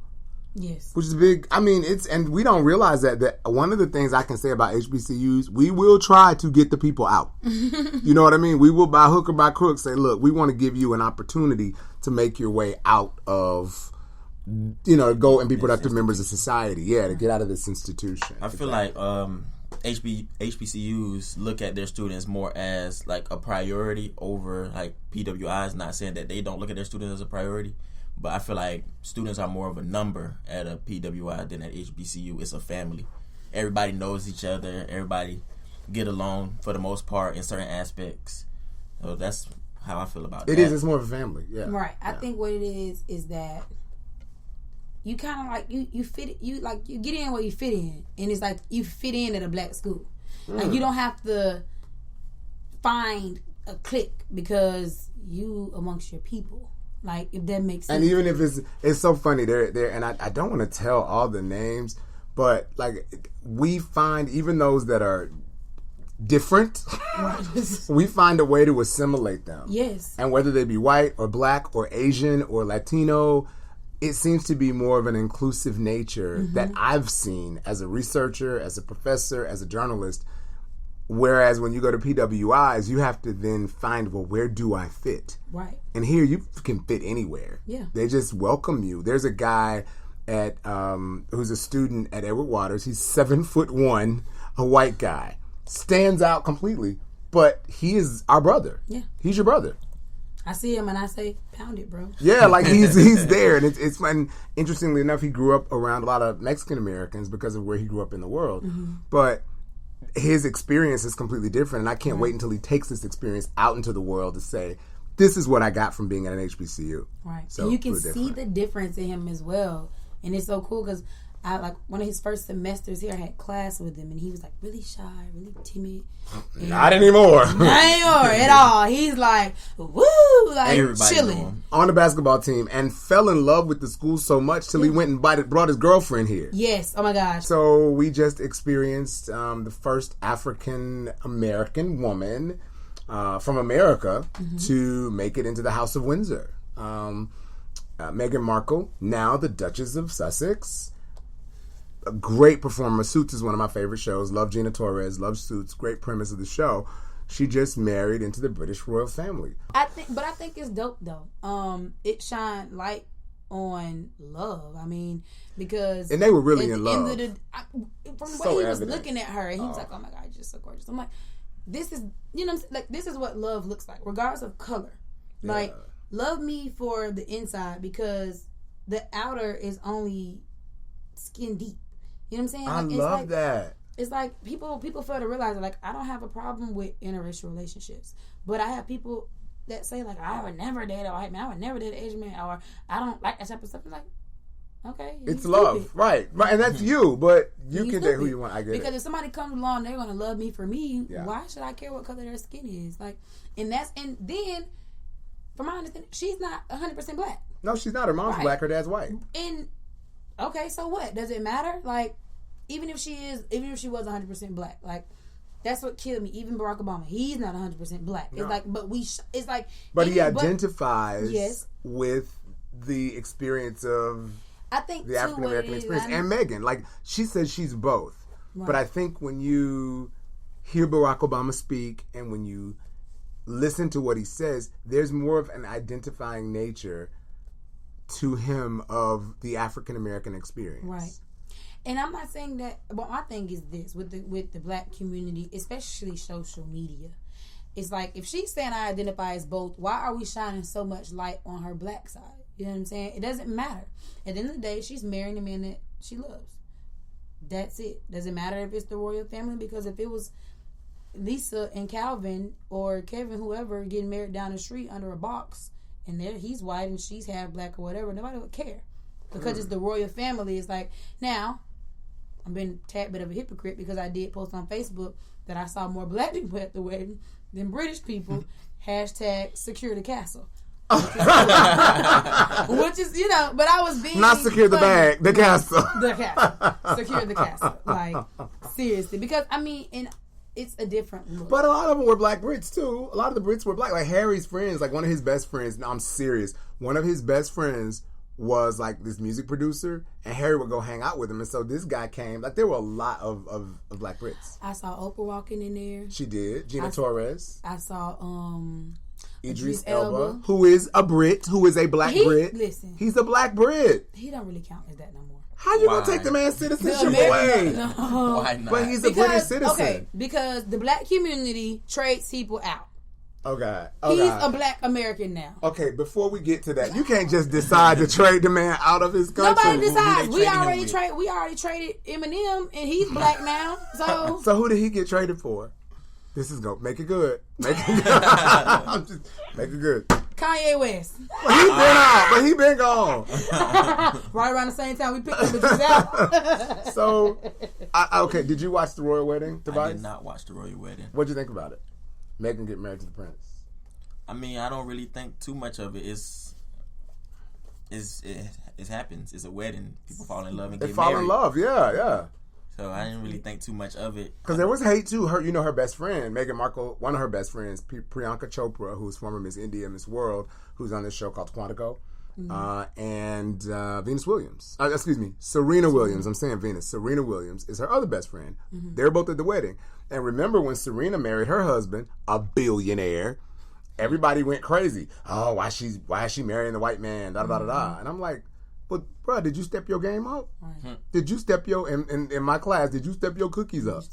Yes. Which is big. I mean, and we don't realize that one of the things I can say about HBCUs, we will try to get the people out. You know what I mean? We will, by hook or by crook, say, look, we want to give you an opportunity to make your way out of, go and be productive members of society. Yeah, to get out of this institution. I feel like HBCUs look at their students more as like a priority over like PWIs. Not saying that they don't look at their students as a priority, but I feel like students are more of a number at a PWI than at HBCU. It's a family. Everybody knows each other. Everybody get along for the most part in certain aspects. So that's how I feel about it. It is. It's more of a family. Yeah. Right. I think what it is that you kind of like you fit you get in where you fit in, and it's like you fit in at a black school. Like you don't have to find a clique because you amongst your people. Like if that makes sense. And even if it's so funny there, and I don't want to tell all the names, but like we find even those that are different, we find a way to assimilate them. Yes. And whether they be white or black or Asian or Latino, it seems to be more of an inclusive nature that I've seen as a researcher, as a professor, as a journalist. Whereas when you go to PWIs, you have to then find, well, where do I fit? Right. And here you can fit anywhere. Yeah. They just welcome you. There's a guy at who's a student at Edward Waters. He's 7'1", a white guy. Stands out completely, but he is our brother. Yeah. He's your brother. I see him and I say, pound it, bro. Yeah, like he's there. And it's fun. Interestingly enough, he grew up around a lot of Mexican Americans because of where he grew up in the world. But his experience is completely different. And I can't wait until he takes this experience out into the world to say, this is what I got from being at an HBCU. Right. So and you can see the difference in him as well. And it's so cool because I like one of his first semesters here, I had class with him, and he was like really shy, really timid. Not anymore. Not anymore at all. He's like, woo, like chilling on the basketball team, and fell in love with the school so much till he went and brought his girlfriend here. Yes. Oh my gosh. So we just experienced the first African American woman from America to make it into the House of Windsor. Meghan Markle, now the Duchess of Sussex. A great performer. Suits is one of my favorite shows. Love Gina Torres. Love Suits. Great premise of the show. She just married into the British royal family. I think it's dope though. It shined light on love. I mean, because and they were really in love. From the way he was looking at her, and he was like, "Oh my God, you're just so gorgeous." I'm like, "This is, you know, what I'm saying? Like this is what love looks like, regardless of color. Like, love me for the inside because the outer is only skin deep." You know what I'm saying? I love that. It's like people fail to realize that, like, I don't have a problem with interracial relationships, but I have people that say like, I would never date a white man, I would never date an Asian man, or I don't like that type of stuff. I'm like, okay, it's love, right, and that's you. But you can date who you want. I get it. Because if somebody comes along, they're gonna love me for me. Yeah. Why should I care what color their skin is? Like, and then, from my understanding, she's not 100% black. No, she's not. Her mom's black. Her dad's white. And okay, so what? Does it matter? Like, even if she was 100% black, like, that's what killed me. Even Barack Obama, he's not 100% black. No. It's like, but he identifies with the experience of the African American experience. And Meghan, like, she says she's both. Right. But I think when you hear Barack Obama speak and when you listen to what he says, there's more of an identifying nature to him of the African American experience. Right. And I'm not saying that, but my thing is this, with the black community, especially social media. It's like, if she's saying I identify as both, why are we shining so much light on her black side? You know what I'm saying? It doesn't matter. At the end of the day, she's marrying a man that she loves. That's it. Doesn't matter if it's the royal family, because if it was Lisa and Calvin or Kevin, whoever, getting married down the street under a box, and he's white and she's half black or whatever, nobody would care. Because it's the royal family. It's like, now, I'm being a tad bit of a hypocrite because I did post on Facebook that I saw more black people at the wedding than British people. # secure the castle. Which is, you know, but I was being... Not secure the bag, the castle. The castle. Secure the castle. Like, seriously. Because, I mean, it's a different look. But a lot of them were black Brits, too. A lot of the Brits were black. Like, Harry's friends, like, one of his best friends... No, I'm serious. One of his best friends was like this music producer, and Harry would go hang out with him, and so this guy came. Like, there were a lot of black Brits. I saw Oprah walking in there. She did. Gina Torres. I saw Idris Elba, who is a Brit, who is a black Brit. Listen, he's a black Brit. He don't really count as that no more. How you gonna take the man's citizenship away? No. Why not? But he's a British citizen. Okay, because the black community trades people out. Oh God! He's a black American now. Okay, before we get to that, you can't just decide to trade the man out of his country. Nobody decides. We already traded Eminem, and he's black now. So who did he get traded for? This is gonna make it good. Make it good. Make it good. Kanye West. Well, he been out, but he been gone. Right around the same time we picked the bitches out. So, okay, did you watch The Royal Wedding, Tobias? I did not watch The Royal Wedding. What'd you think about it? Meghan get married to the prince. I mean, I don't really think too much of it. It happens. It's a wedding. People fall in love and get married. They fall in love, yeah. So I didn't really think too much of it. Because there was hate too. Her best friend, Meghan Markle, one of her best friends, Priyanka Chopra, who's former Miss India, Miss World, who's on this show called Quantico, and Venus Williams. Serena Williams. I'm saying Venus. Serena Williams is her other best friend. Mm-hmm. They're both at the wedding. And remember when Serena married her husband, a billionaire, everybody went crazy. Oh, why is she marrying the white man? Da da da da. And I'm like, but bro, did you step your game up? Right. Did you step your in my class? Did you step your cookies up?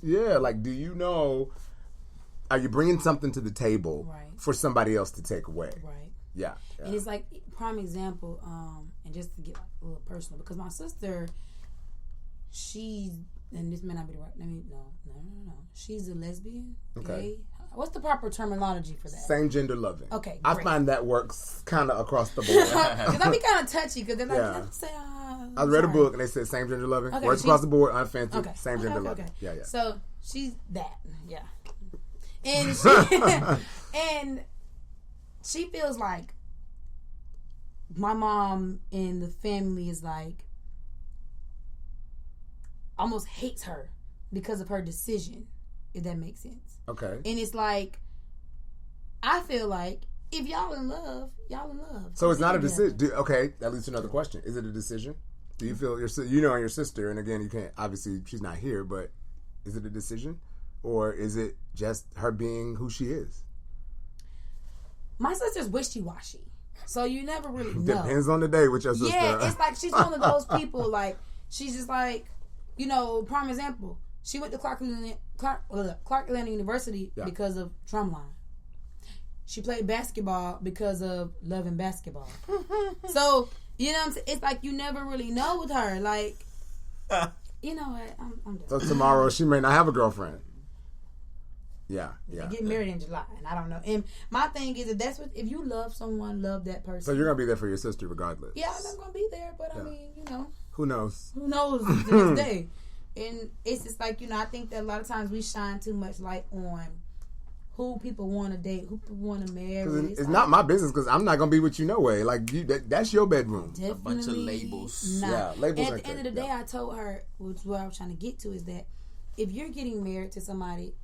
Yeah, like, do you know? Are you bringing something to the table for somebody else to take away? Right. Yeah. And it's like prime example. And just to get like a little personal, because my sister, and this may not be the right. No. She's a lesbian. Okay. Gay. What's the proper terminology for that? Same gender loving. Okay, great. I find that works kind of across the board. Because I be kind of touchy because they're like, you have to say, I read a book and they said same gender loving. Okay, works across the board, unoffensive, same gender loving. Yeah. So she's that, yeah. And she feels like my mom and the family is like almost hates her because of her decision, if that makes sense. Okay. And it's like, I feel like if y'all in love, y'all in love. So it's not a decision. Okay, that leads to another question. Is it a decision? Do you feel your sister, and again, you can't, obviously she's not here, but is it a decision? Or is it just her being who she is? My sister's wishy-washy. So you never really know. Depends on the day with your sister. Yeah, it's like she's one of those people, like, she's just like, prime example. She went to Clark Atlanta University because of Drumline. She played basketball because of loving basketball. So, you know what I'm saying? It's like you never really know with her. Like, you know what? I'm done. So tomorrow she may not have a girlfriend. Yeah. They get married in July, and I don't know. And my thing is that if you love someone, love that person. So you're going to be there for your sister regardless. Yeah, I'm going to be there, but I mean, Who knows? Who knows the next day? And it's just like, I think that a lot of times we shine too much light on who people want to date, who people want to marry. It's not my business because I'm not going to be with you no way. Like, that's your bedroom. Definitely a bunch of labels. Not. Yeah, labels. At the end of the day, I told her, which is what I was trying to get to, is that if you're getting married to somebody,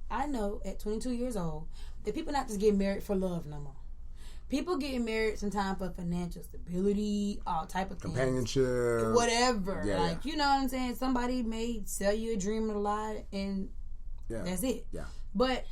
I know at 22 years old, that people not just getting married for love no more. People getting married sometimes for financial stability, all type of things. Companionship. Whatever. You know what I'm saying? Somebody may sell you a dream of a lie and that's it. Yeah. But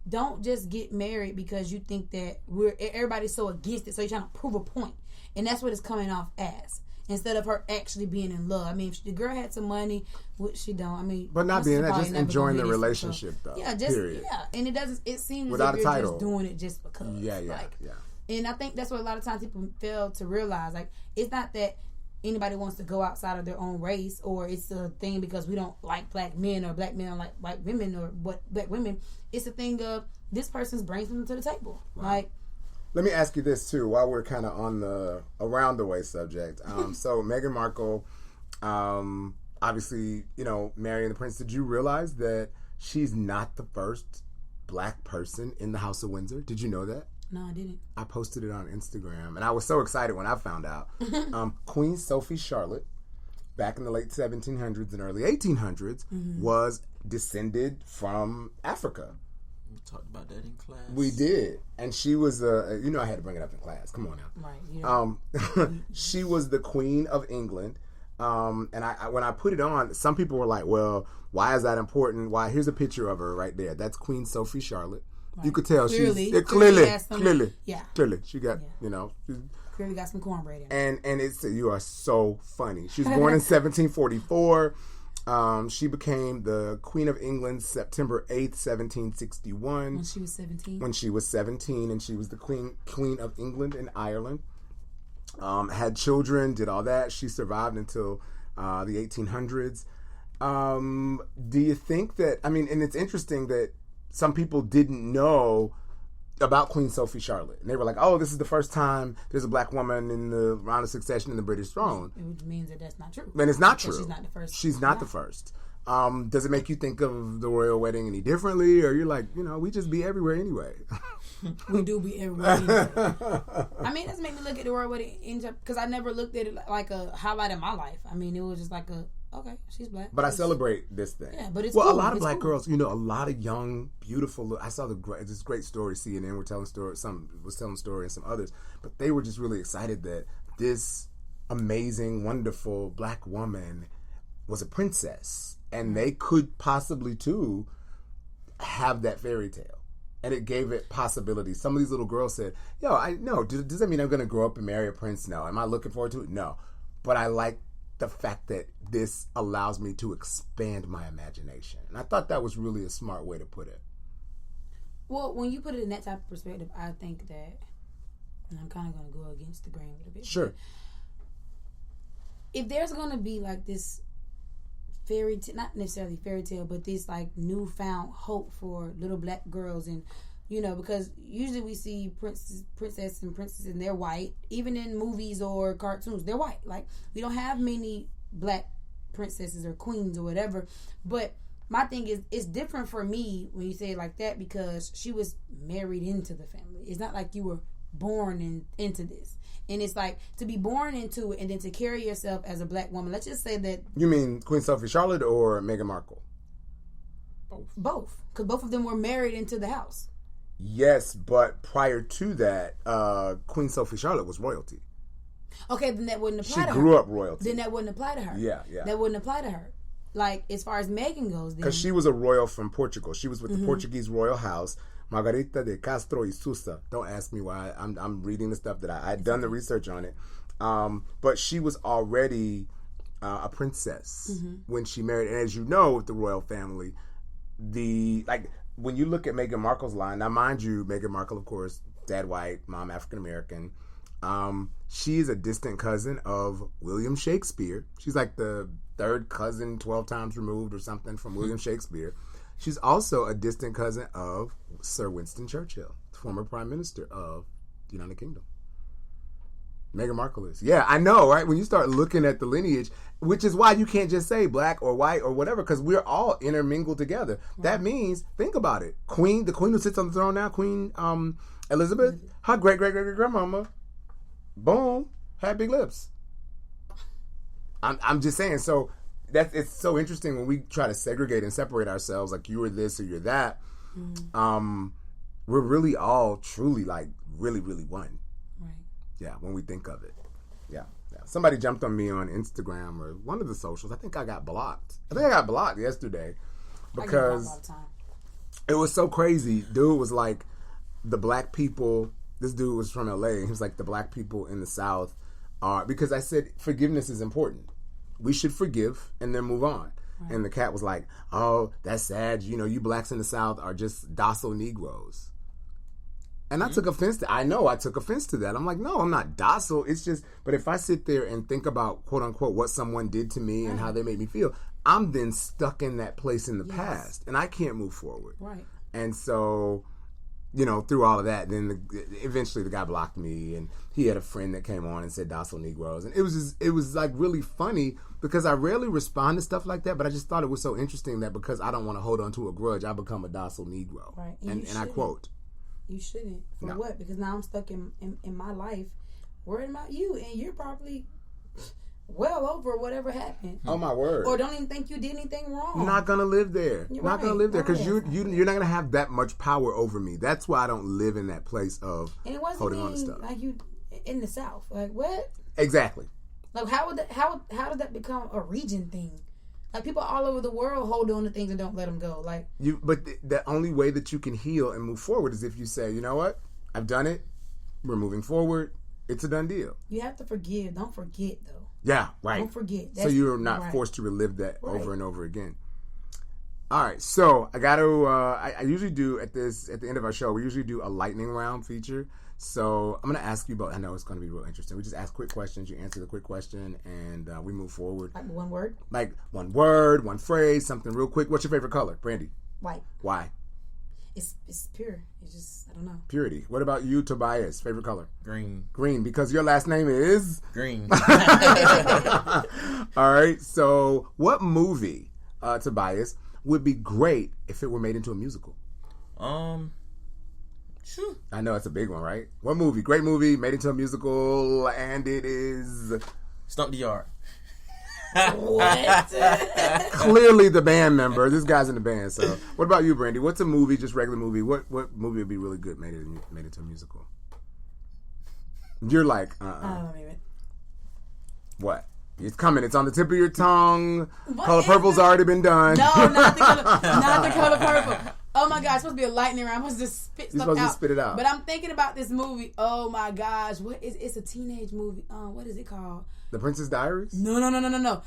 don't just get married because you think that everybody's so against it, so you're trying to prove a point. And that's what it's coming off as. Instead of her actually being in love. I mean, if the girl had some money, which she don't. I mean, but not being that, just enjoying the relationship, though. Yeah, period. And it seems without as if you're just doing it just because. Yeah. And I think that's what a lot of times people fail to realize. Like, it's not that anybody wants to go outside of their own race, or it's a thing because we don't like black men, or black men don't like white women, or what black women. It's a thing of this person's brings them to the table. Wow. Like, let me ask you this too, while we're kind of on the around the way subject. So Meghan Markle, obviously, marrying the prince. Did you realize that she's not the first black person in the House of Windsor? Did you know that? No, I didn't. I posted it on Instagram, and I was so excited when I found out. Queen Sophie Charlotte, back in the late 1700s and early 1800s, was descended from Africa. We talked about that in class. We did. And she was, I had to bring it up in class. Come on now. Right. Yeah. She was the Queen of England. And when I put it on, some people were like, well, why is that important? Why? Here's a picture of her right there. That's Queen Sophie Charlotte. Right. You could tell clearly, clearly. She got, clearly got some cornbread in her. And it's, you are so funny. She was born in 1744. She became the Queen of England September 8th, 1761. When she was 17? When she was 17, and she was the Queen of England and Ireland. Had children, did all that. She survived until the 1800s. Do you think that, and it's interesting that some people didn't know, about Queen Sophie Charlotte, and they were like, "Oh, this is the first time there's a black woman in the round of succession in the British throne." Which means that that's not true. And it's not true. She's not the first. She's not the first. Does it make you think of the royal wedding any differently, or you're like, we just be everywhere anyway? We do be everywhere anyway. I mean, that's made me look at the royal wedding because I never looked at it like a highlight of my life. I mean, it was just like okay, she's black. But I celebrate this thing. Yeah, but it's cool. A lot of black girls, a lot of young, beautiful. I saw this great story. CNN were telling story. Some was telling story, and some others. But they were just really excited that this amazing, wonderful black woman was a princess. And they could possibly, too, have that fairy tale. And it gave it possibilities. Some of these little girls said, does that mean I'm going to grow up and marry a prince? No. Am I looking forward to it? No. But I like the fact that this allows me to expand my imagination. And I thought that was really a smart way to put it. Well, when you put it in that type of perspective, I think that, and I'm kind of going to go against the grain a little bit. Sure. If there's going to be like this not necessarily fairy tale, but this like newfound hope for little black girls, and because usually we see princesses and princesses and they're white, even in movies or cartoons, they're white. Like, we don't have many black princesses or queens or whatever. But my thing is, it's different for me when you say it like that, because she was married into the family. It's not like you were born into this. And it's like, to be born into it and then to carry yourself as a black woman. Let's just say that... You mean Queen Sophie Charlotte or Meghan Markle? Both. Because both of them were married into the house. Yes, but prior to that, Queen Sophie Charlotte was royalty. Okay, then that wouldn't apply to her. She grew up royalty. Then that wouldn't apply to her. Yeah. That wouldn't apply to her. Like, as far as Meghan goes... Because she was a royal from Portugal. She was with the Portuguese royal house... Margarita de Castro y Sousa. Don't ask me why. I'm reading the stuff that I'd done the research on it. But she was already a princess when she married. And as you know, with the royal family, when you look at Meghan Markle's line, now mind you, Meghan Markle, of course, dad white, mom African American. She is a distant cousin of William Shakespeare. She's like the third cousin, 12 times removed or something from William Shakespeare. She's also a distant cousin of Sir Winston Churchill, former Prime Minister of the United Kingdom. Meghan Markle is. Yeah, I know, right? When you start looking at the lineage, which is why you can't just say black or white or whatever, because we're all intermingled together. Right. That means, think about it. The queen who sits on the throne now, Queen Elizabeth, her great-great-great-grandmama, boom, had big lips. I'm just saying, so... It's so interesting when we try to segregate and separate ourselves, like you were this or you're that. We're really all truly like really, really one. Right. Yeah, when we think of it. Yeah. Somebody jumped on me on Instagram or one of the socials. I think I got blocked. Yesterday because all the time. It was so crazy. Dude was like, the black people. This dude was from LA. He was like, the black people in the South are, because I said forgiveness is important. We should forgive and then move on. Right. And the cat was like, oh, that's sad. You blacks in the South are just docile Negroes. And I took offense to that. I'm like, no, I'm not docile. It's just, but if I sit there and think about, quote unquote, what someone did to me and how they made me feel, I'm then stuck in that place in the past and I can't move forward. Right. And so, through all of that, then eventually the guy blocked me, and he had a friend that came on and said docile Negroes. And it was like really funny, because I rarely respond to stuff like that, but I just thought it was so interesting that because I don't want to hold on to a grudge, I become a docile Negro. Right. And I quote. You shouldn't. For what? Because now I'm stuck in my life worrying about you, and you're probably well over whatever happened. Oh, my word. Or don't even think you did anything wrong. You're not going to live there. You're not going to live there, because you're not going to have that much power over me. That's why I don't live in that place of holding on to stuff. Like you in the South. Like, what? Exactly. Like, how did that become a region thing? Like, people all over the world hold on to things and don't let them go. Like, but the only way that you can heal and move forward is if you say, you know what? I've done it. We're moving forward. It's a done deal. You have to forgive. Don't forget, though. Yeah, right. Don't forget. So you're not forced to relive that over and over again. All right, so I got to. I usually do at the end of our show. We usually do a lightning round feature. So I'm going to ask you both. I know it's going to be real interesting. We just ask quick questions. You answer the quick question, and we move forward. Like one word. Like one word, one phrase, something real quick. What's your favorite color, Brandi? White. Why? It's pure. It's just, I don't know. Purity. What about you, Tobias? Favorite color? Green. Green, because your last name is? Green. All right. So what movie, Tobias, would be great if it were made into a musical? Sure. I know it's a big one, right? What movie? Great movie, made into a musical, and it is... Stump the Yard. What? Clearly the band member. This guy's in the band. So, what about you, Brandi? What's a movie, just regular movie? What movie would be really good made into a musical? You're like, I don't even. What? It's coming. It's on the tip of your tongue. What Color Purple's already been done. No, not the color purple. Oh my gosh, it's supposed to be a lightning round. I'm supposed to just spit stuff out. You're supposed to spit it out. But I'm thinking about this movie. Oh my gosh, it's a teenage movie. What is it called? The Princess Diaries? No.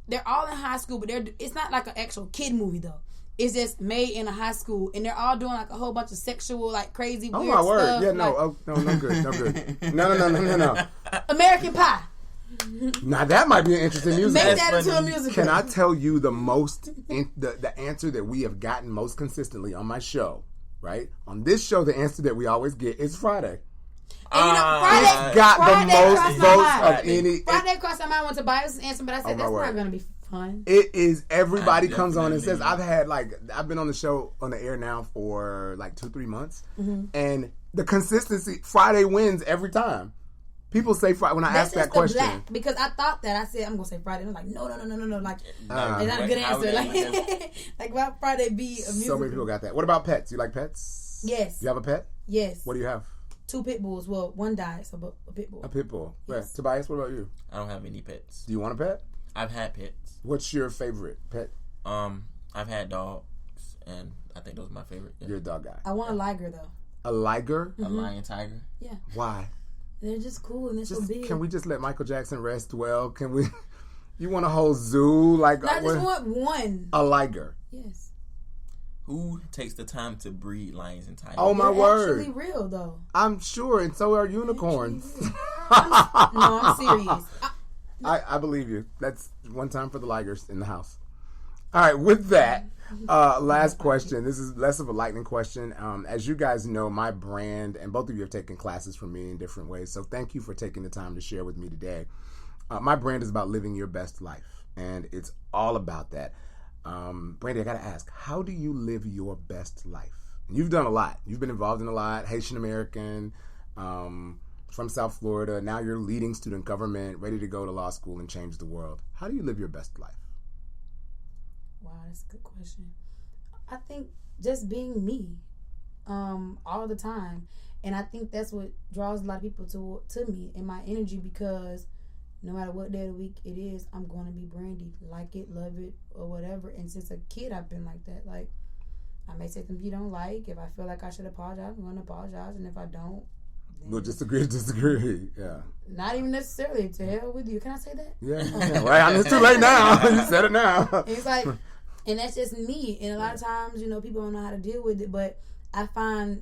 They're all in high school, but it's not like an actual kid movie though. It's just made in a high school, and they're all doing like a whole bunch of sexual, like crazy, weird stuff. Oh my word! Yeah, no, no good. No. American Pie. Now that might be an interesting musical. Make that into a musical. Can I tell you the answer that we have gotten most consistently on my show? Right on this show, the answer that we always get is Friday. Friday got the most votes of any. Friday crossed my mind. Went to Bias answer, but I said that's not going to be fun. It is. Everybody comes on and says, I've been on the show on the air now for like 2-3 months, and the consistency, Friday wins every time. People say Friday when I ask that question. Black, because I thought that I said I'm gonna say Friday. And I'm like, no. Like, it's not a good answer. Like, why Friday be a musical? So many people got that. What about pets? You like pets? Yes. You have a pet? Yes. What do you have? 2 pit bulls. Well, one died, so a pit bull. A pit bull. Yes. Yeah. Tobias, what about you? I don't have any pets. Do you want a pet? I've had pets. What's your favorite pet? I've had dogs, and I think those are my favorite. Yeah. You're a dog guy. I want a liger though. A liger? Mm-hmm. A lion tiger. Yeah. Why? They're just cool and they're so big. Can we just let Michael Jackson rest well? Can we? You want a whole zoo? Like I just want one. A liger. Yes. Who takes the time to breed lions and tigers? Oh my word! Actually, real though. I'm sure, and so are unicorns. I'm serious. I believe you. That's one time for the ligers in the house. All right, with that, last question. This is less of a lightning question. As you guys know, my brand, and both of you have taken classes from me in different ways, so thank you for taking the time to share with me today. My brand is about living your best life, and it's all about that. Brandi, I got to ask, how do you live your best life? And you've done a lot. You've been involved in a lot. Haitian American, from South Florida. Now you're leading student government, ready to go to law school and change the world. How do you live your best life? Wow, that's a good question. I think just being me all the time. And I think that's what draws a lot of people to me and my energy, because no matter what day of the week it is, I'm going to be Brandi. Like it, love it, or whatever. And since a kid, I've been like that. Like, I may say something you don't like. If I feel like I should apologize, I'm going to apologize. And if I don't, we'll disagree. Yeah. Not even necessarily. To hell with you. Can I say that? Yeah. Well, it's too late now. You said it now. It's like, and that's just me. And a lot of times, people don't know how to deal with it. But I find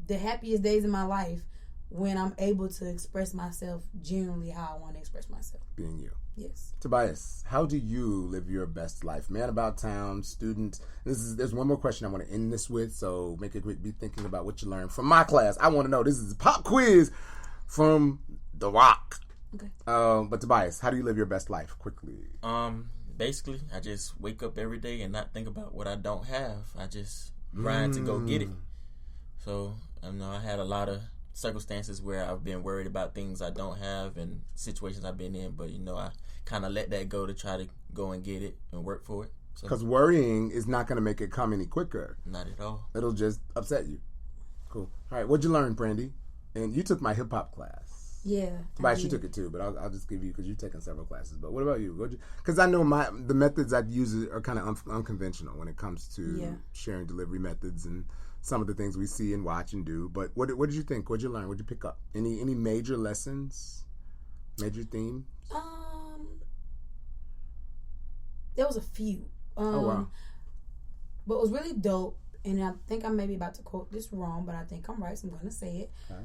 the happiest days in my life when I'm able to express myself genuinely how I want to express myself. Being you. Yes. Tobias, how do you live your best life? Man about town, student. There's one more question I want to end this with, so make it quick. Be thinking about what you learned from my class. I want to know. This is a pop quiz from The Rock. Okay. But Tobias, how do you live your best life? Quickly. Basically, I just wake up every day and not think about what I don't have. I just grind to go get it. So, I had a lot of circumstances where I've been worried about things I don't have and situations I've been in, but I kind of let that go to try to go and get it and work for it. Because worrying is not going to make it come any quicker. Not at all. It'll just upset you. Cool. All right, what'd you learn, Brandi? And you took my hip hop class. Yeah. Tobias, you took it too, but I'll just give you, because you've taken several classes. But what about you? Because I know the methods I use are kind of unconventional when it comes to sharing delivery methods and some of the things we see and watch and do. But what did you think? What did you learn? What did you pick up? Any major lessons? Major themes? There was a few. Oh, wow. But it was really dope, and I think I may be about to quote this wrong, but I think I'm right, so I'm going to say it. Okay.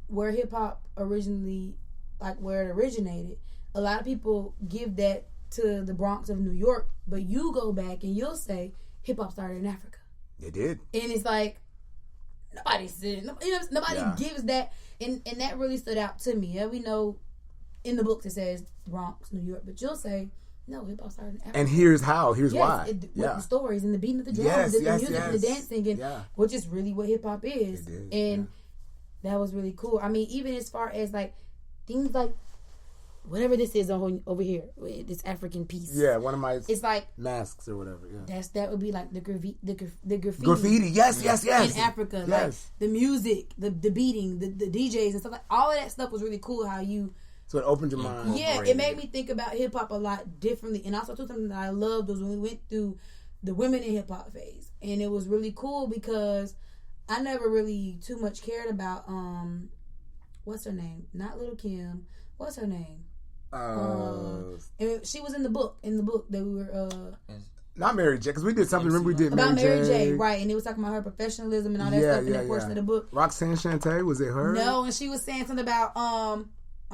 Where hip-hop originally, like where it originated, a lot of people give that to the Bronx of New York, but you go back and you'll say hip-hop started in Africa. It did. And it's like, nobody said, nobody gives that. And that really stood out to me. Yeah, we know in the book it says Bronx, New York, but you'll say, no, hip hop started in Africa. And here's how. Here's why. With the stories and the beating of the drums and the music and the dancing, and which is really what hip hop is. And that was really cool. I mean, even as far as like things like whatever this is over here, this African piece. Yeah, one of my. It's like masks or whatever. Yeah, that would be like the graffiti. Graffiti, yes. In Africa, like the music, the beating, the DJs and stuff like all of that stuff was really cool. How you. So it opened your mind. Yeah, it made me think about hip hop a lot differently, and also too something that I loved was when we went through the women in hip hop phase, and it was really cool because I never really too much cared about what's her name? Not Lil' Kim. What's her name? And she was in the book that we were not Mary J, because we did something. Remember we did about Mary J, right? And it was talking about her professionalism and all that stuff in that portion of the book. Roxanne Shante, was it her? No, and she was saying something about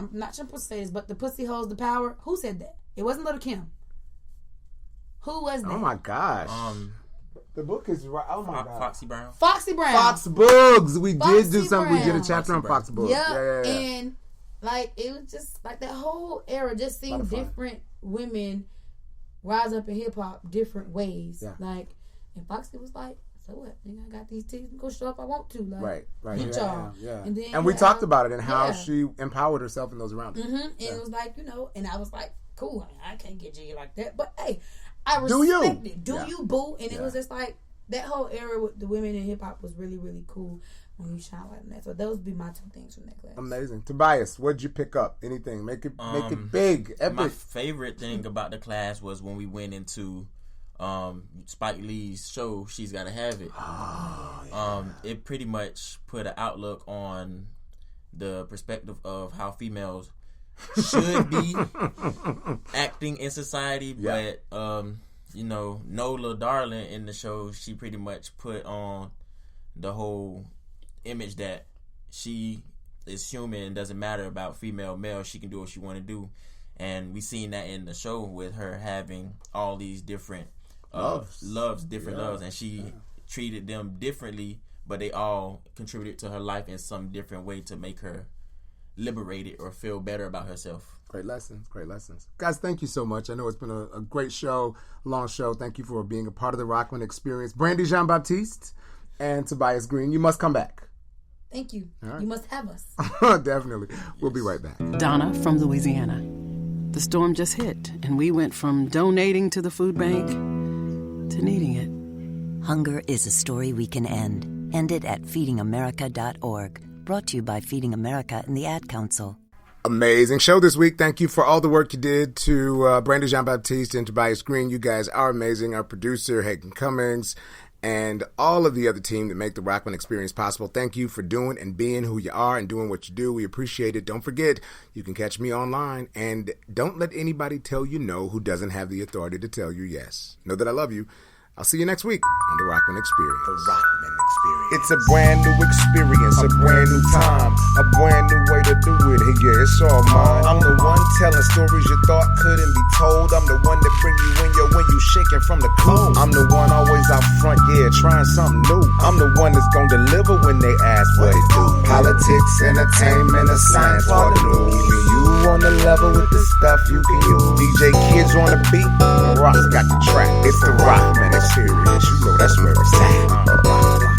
I'm not sure to say this, but the pussy holds the power. Who said that? It wasn't Lil' Kim. Who was that? Oh my gosh. The book is right. Oh my god. Foxy Brown. Fox Bugs. We did do something. We did a chapter on Fox Bugs. Yeah. And like it was just like that whole era. Just seeing different women rise up in hip hop different ways. Yeah. Like, and Foxy was like, so what? I got these teeth. Go show up. I want to. Like, right. Yeah. And we talked about it and how she empowered herself and those around her. Mm-hmm. And it was like, and I was like, cool. I mean, I can't get you like that, but hey, I respect it. Do you, boo? And it was just like that whole era with the women in hip hop was really, really cool when you shine like that. So those would be my two things from that class. Amazing. Tobias, what'd you pick up? Anything? Make it big, epic. My favorite thing about the class was when we went into Spike Lee's show, She's Gotta Have It. It pretty much put an outlook on the perspective of how females should be acting in society, but Nola Darling in the show, she pretty much put on the whole image that she is human and doesn't matter about female, male, she can do what she want to do. And we seen that in the show with her having all these different loves, and she treated them differently, but they all contributed to her life in some different way to make her liberated or feel better about herself. Great lessons. Guys, thank you so much. I know it's been a great show, long show. Thank you for being a part of the Rahman Experience. Brandi Jean-Baptiste and Tobias Green, you must come back. Thank you. Right. You must have us. Definitely. We'll be right back. Donna from Louisiana. The storm just hit, and we went from donating to the food bank to needing it. Hunger is a story we can end. End it at feedingamerica.org. Brought to you by Feeding America and the Ad Council. Amazing show this week. Thank you for all the work you did to Brandi Jean-Baptiste and Tobias Green. You guys are amazing. Our producer, Hagen Cummings, and all of the other team that make the Rahman Experience possible. Thank you for doing and being who you are and doing what you do. We appreciate it. Don't forget, you can catch me online. And don't let anybody tell you no who doesn't have the authority to tell you yes. Know that I love you. I'll see you next week on the Rahman Experience. The Rahman Experience. It's a brand new experience, a brand new time, a brand new way to do it. Yeah, it's all mine. I'm the one telling stories you thought couldn't be told. I'm the one that bring you in when you shaking from the cold. I'm the one always out front, trying something new. I'm the one that's gonna deliver when they ask what it do. Politics, entertainment, a science, all the news. Keeping you on the level with the stuff you can use. DJ Kids on the beat, Ross got the track. It's the Rahman Experience. You know that's where it's at.